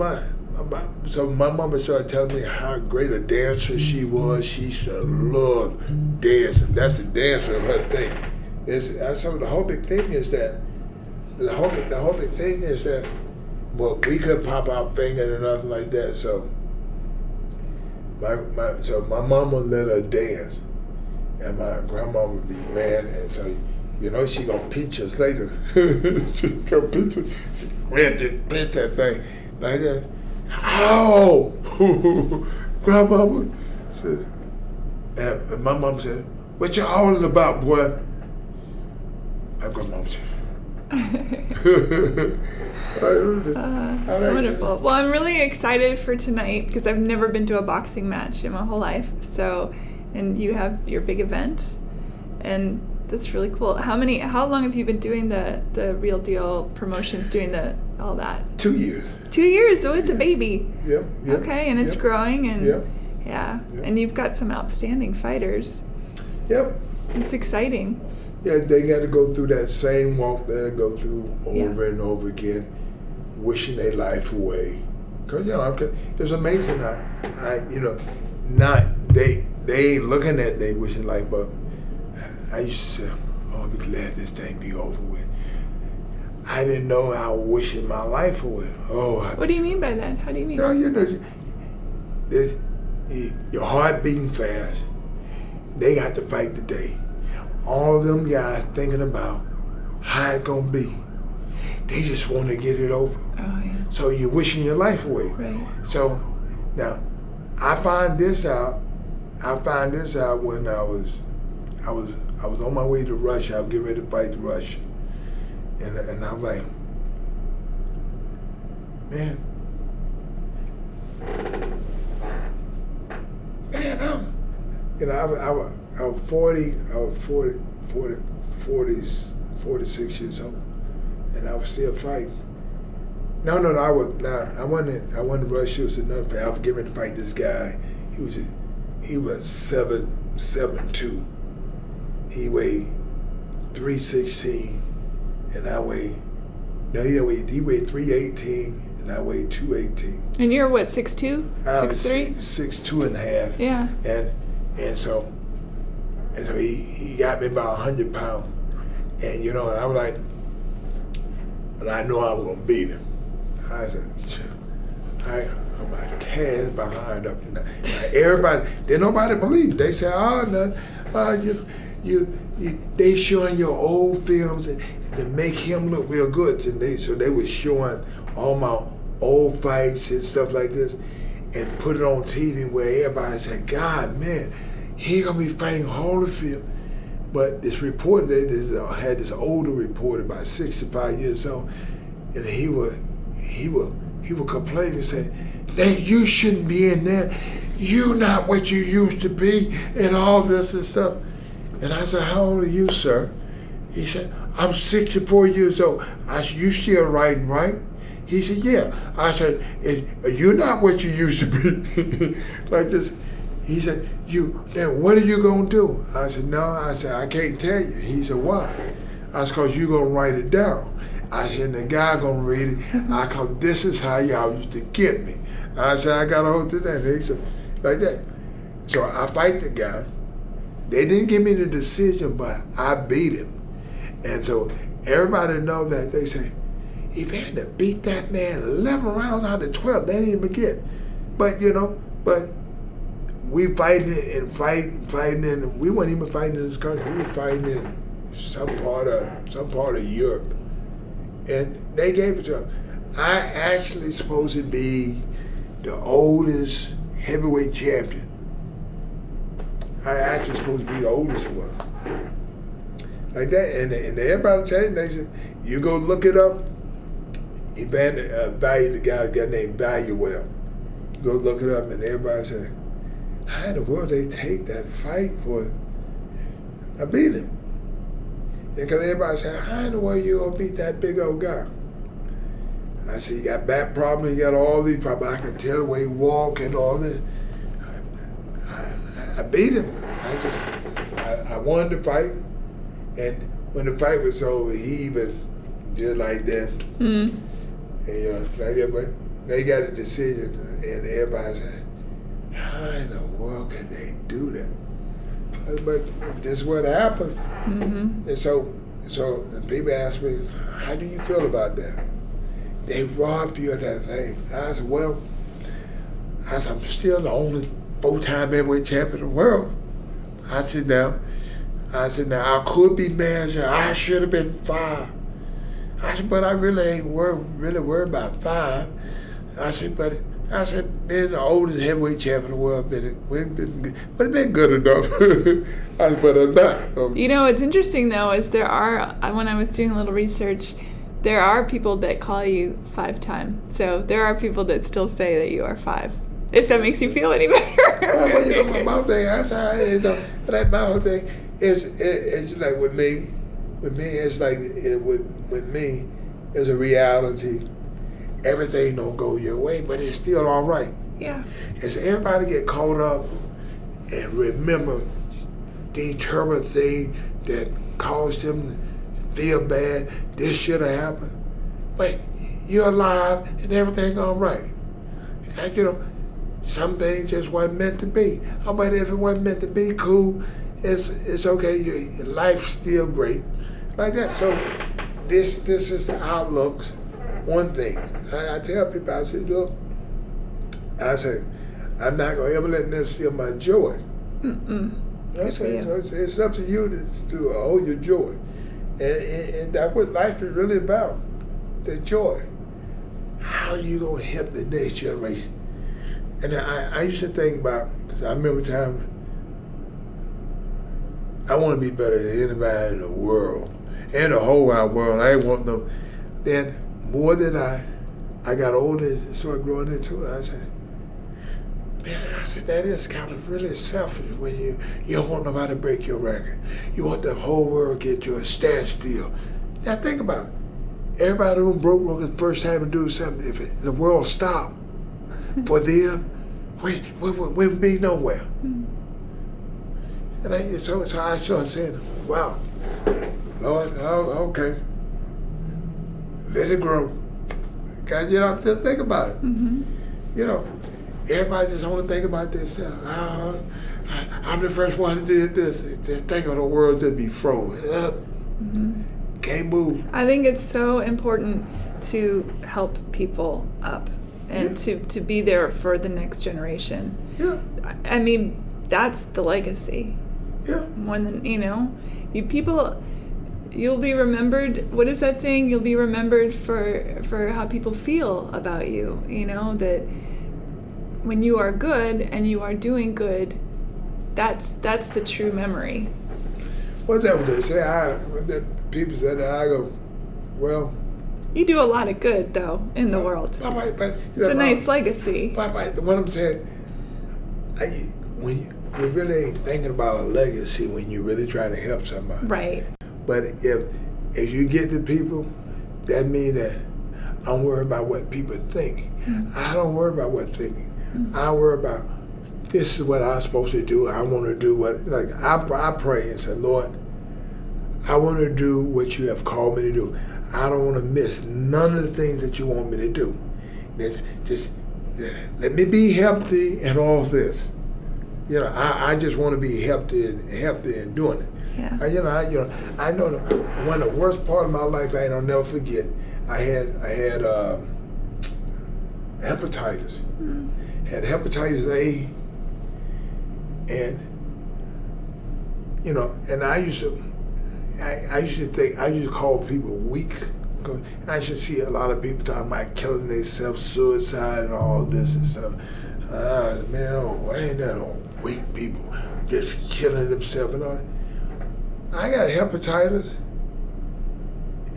so my mama started telling me how great a dancer she was. She loved dancing. That's the dancer of her thing. So the whole big thing is that well, we couldn't pop our finger or nothing like that. So my mama let her dance, and my grandma would be mad, and so you know she gonna pinch us later. She gonna pinch us. She grabbed it, pinched that thing like that. Ow! Grandmama said, and my mom said, "What you howling about, boy?" My grandmama said.
That's wonderful. Well, I'm really excited for tonight because I've never been to a boxing match in my whole life. So, and you have your big event, and that's really cool. How long have you been doing the Real Deal promotions, doing all that?
2 years.
2 years, so it's a baby.
Yep.
Okay, and it's growing, and
Yep.
Yeah,
Yep.
And you've got some outstanding fighters.
Yep.
It's exciting.
Yeah, they got to go through that same walk that I go through over and over again, wishing their life away. Cause you know, it's amazing. They ain't looking at they wishing life, but I used to say, "Oh, I'll be glad this thing be over with." I didn't know I was wishing my life away.
What do you mean by that? How do you mean?
Your heart beating fast. They got to fight today. All of them guys thinking about how it gonna be. They just want to get it over.
Oh yeah.
So you're wishing your life away.
Right.
So now, I find this out when I was on my way to Russia. I was getting ready to fight Russia, and I was like, man, I was 46 years old, and I was still fighting. I wasn't in Russia. It was another place. I was getting ready to fight this guy. He was 7'2". He weighed 316, and I weighed. No, he weighed 318, and I weighed 218.
And you're what, 6'2", 6'3"?
6'2" and a half.
Yeah.
And so he got me about 100 pounds, and you know, I was like, but I know I was gonna beat him. I said, I'm a tad behind up in there. Everybody, didn't nobody believe it. They said, they showing your old films and to make him look real good. And so they were showing all my old fights and stuff like this, and put it on TV where everybody said, God, man, he gonna be fighting Holyfield. But this reporter, they had this older reporter, about 65 years old, and he would complain and say, you shouldn't be in there. You're not what you used to be, and all this and stuff. And I said, how old are you, sir? He said, I'm 64 years old. I said, you still riding, right? He said, yeah. I said, you're not what you used to be. Like this. He said, then what are you going to do? I said, no. I said, I can't tell you. He said, why? I said, because you're going to write it down. I said, and the guy going to read it. I said, this is how y'all used to get me. I said, I got a hold of that. He said, like that. So I fight the guy. They didn't give me the decision, but I beat him. And so everybody know that. They say, Evander beat that man 11 rounds out of 12. They didn't even get. But, we fighting and we weren't even fighting in this country. We were fighting in some part of Europe. And they gave it to him. I actually supposed to be the oldest heavyweight champion. I actually supposed to be the oldest one. Like that, and everybody tell you, they said, you go look it up. Evander, the guy's got named Valuewell. You go look it up, and everybody said, how in the world they take that fight for? I beat him. Because everybody said, how in the world you gonna beat that big old guy? I said, he got back problems, he got all these problems. I can tell the way he walk and all this. I beat him. I won the fight. And when the fight was over, he even did like that. Mm. And they got a decision, and everybody said, how in the world can they do that? But this is what happened. Mm-hmm. And so people ask me, how do you feel about that? They robbed you of that thing. I said, well, I'm still the only 4-time heavyweight champion in the world. I said, now, I could be manager. I should have been 5. I said, but I really ain't worried about 5. I said, being the oldest heavyweight champion in the world, would have been good enough. I said, but I'm not.
You know, what's interesting though is when I was doing a little research, there are people that call you 5-time. So there are people that still say that you are 5. If that makes you feel any better.
Well, my thing, like my whole thing it's like with me, it's like with me, it's a reality. Everything don't go your way, but it's still all right.
Yeah.
And so everybody get caught up and remember the terrible thing that caused them to feel bad. This should have happened. But you're alive and everything all right. And some things just wasn't meant to be. But if it wasn't meant to be, cool. It's okay. Your life's still great, like that. So this is the outlook. One thing I tell people, I say, look, I'm not gonna ever let this steal my joy. So it's up to you to hold your joy, and that's what life is really about. The joy. How are you gonna help the next generation? And I used to think about, because I remember time, I want to be better than anybody in the world, and the whole wide world. I ain't want them. Then more than I got older and started growing into it, I said, that is kind of really selfish when you don't want nobody to break your record. You want the whole world to get you a standstill. Now think about it. Everybody who broke the first time to do something, if the world stopped for them, we would be nowhere. And so I started saying, wow, Lord, okay, let it grow. Gotta just think about it. Mm-hmm. Everybody just want to think about themselves. I'm the first one who did this. Just think of the world to be frozen up. Mm-hmm. Can't move.
I think it's so important to help people up and to be there for the next generation.
Yeah.
I mean, that's the legacy.
Yeah.
More than, you'll be remembered. What is that saying? You'll be remembered for how people feel about you. That when you are good and you are doing good, that's the true memory.
What's that what they say? People said that, I go, well.
You do a lot of good, though, in the world.
But
it's a nice legacy.
But what I'm saying, when you really ain't thinking about a legacy when you really try to help somebody.
Right.
But if you get to people, that means that I don't worry about what people think. Mm-hmm. I don't worry about what they think. Mm-hmm. I worry about, this is what I'm supposed to do. I want to do what, I pray and say, Lord, I want to do what you have called me to do. I don't want to miss none of the things that you want me to do. Just let me be healthy in all this. I just want to be healthy in doing it.
Yeah.
I know one of the worst part of my life I'll never forget. I had hepatitis. Mm. Had hepatitis A, and and I used to call people weak I should see a lot of people talking about killing themselves, suicide, and all this and stuff. Man, ain't that all weak people just killing themselves and all that. I got hepatitis,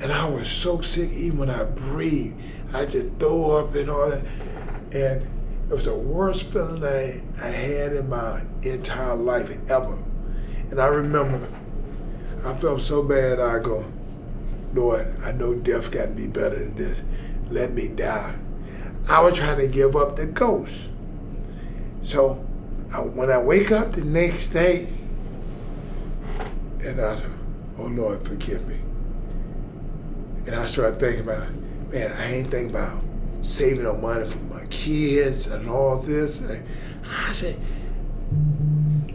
and I was so sick even when I breathed. I just throw up and all that. And it was the worst feeling I had in my entire life ever. And I remember, I felt so bad, I go, Lord, I know death got to be better than this. Let me die. I was trying to give up the ghost. So when I wake up the next day, and I said, oh Lord, forgive me. And I started thinking about, man, I ain't thinking about saving no money for my kids and all this. And I said,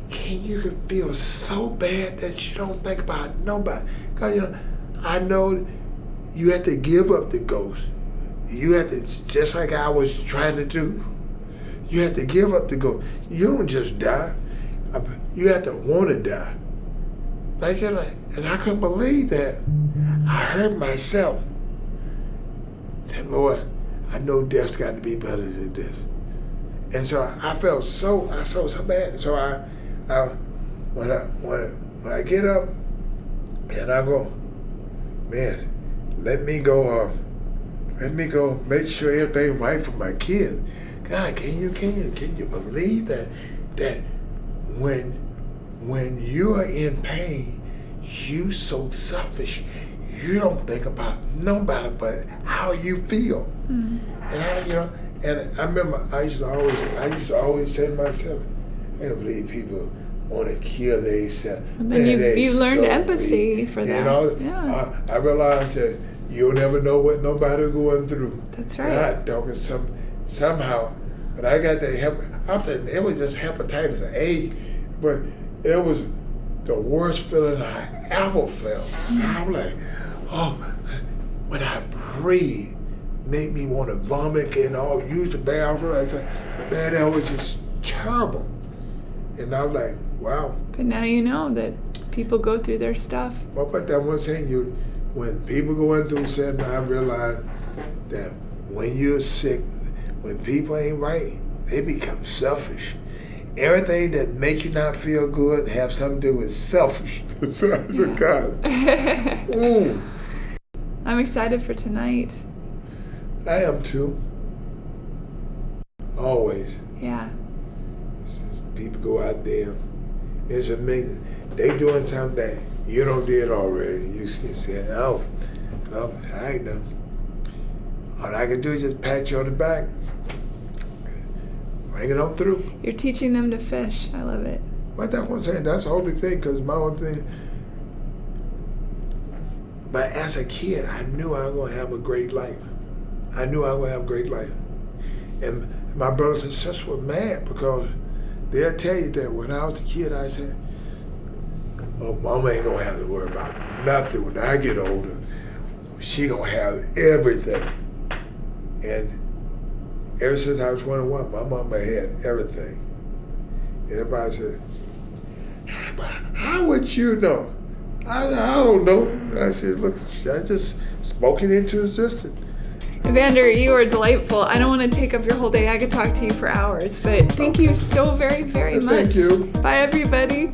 can you feel so bad that you don't think about nobody? Because, I know you have to give up the ghost. You have to, just like I was trying to do, you have to give up the ghost. You don't just die. You have to want to die. And I couldn't believe that. I heard myself say, Lord, I know death's got to be better than this. And so I felt so bad. So when I get up and I go, man, let me go make sure everything's right for my kids. God, can you believe that when you are in pain, you so selfish, you don't think about nobody but how you feel. Mm-hmm. And I remember I used to always say to myself, I can't believe people want to kill themselves.
And then you learned so empathy weak. For that.
Yeah. I realized that you'll never know what nobody's going through.
That's right.
Somehow, when I got that it was just hepatitis A, but it was the worst feeling I ever felt. Mm-hmm. I was like, oh, when I breathe, made me want to vomit and all, use the bathroom. I said, man, that was just terrible. And I was like, wow.
But now you know that people go through their stuff.
Well, but that one saying, when people going through something, I realize that when you're sick, when people ain't right, they become selfish. Everything that makes you not feel good have something to do with selfish. So I said, God.
I'm excited for tonight.
I am too. Always.
Yeah.
People go out there. It's amazing. They doing something that you don't did already. You can say, oh, no, I ain't done. All I can do is just pat you on the back. Bring it on through.
You're teaching them to fish. I love it.
Well, that's what I'm saying. That's the only thing, because my own thing. But as a kid, I knew I was going to have a great life. I knew I was going to have a great life. And my brothers and sisters were mad because they'll tell you that when I was a kid, I said, oh, Mama ain't going to have to worry about nothing when I get older. She going to have everything. And ever since I was 21, my mama had everything. Everybody said, how would you know? I don't know. I said, look, I just spoke it into existence.
Evander, you are delightful. I don't want to take up your whole day. I could talk to you for hours, but thank you so very, very much.
Thank you.
Bye, everybody.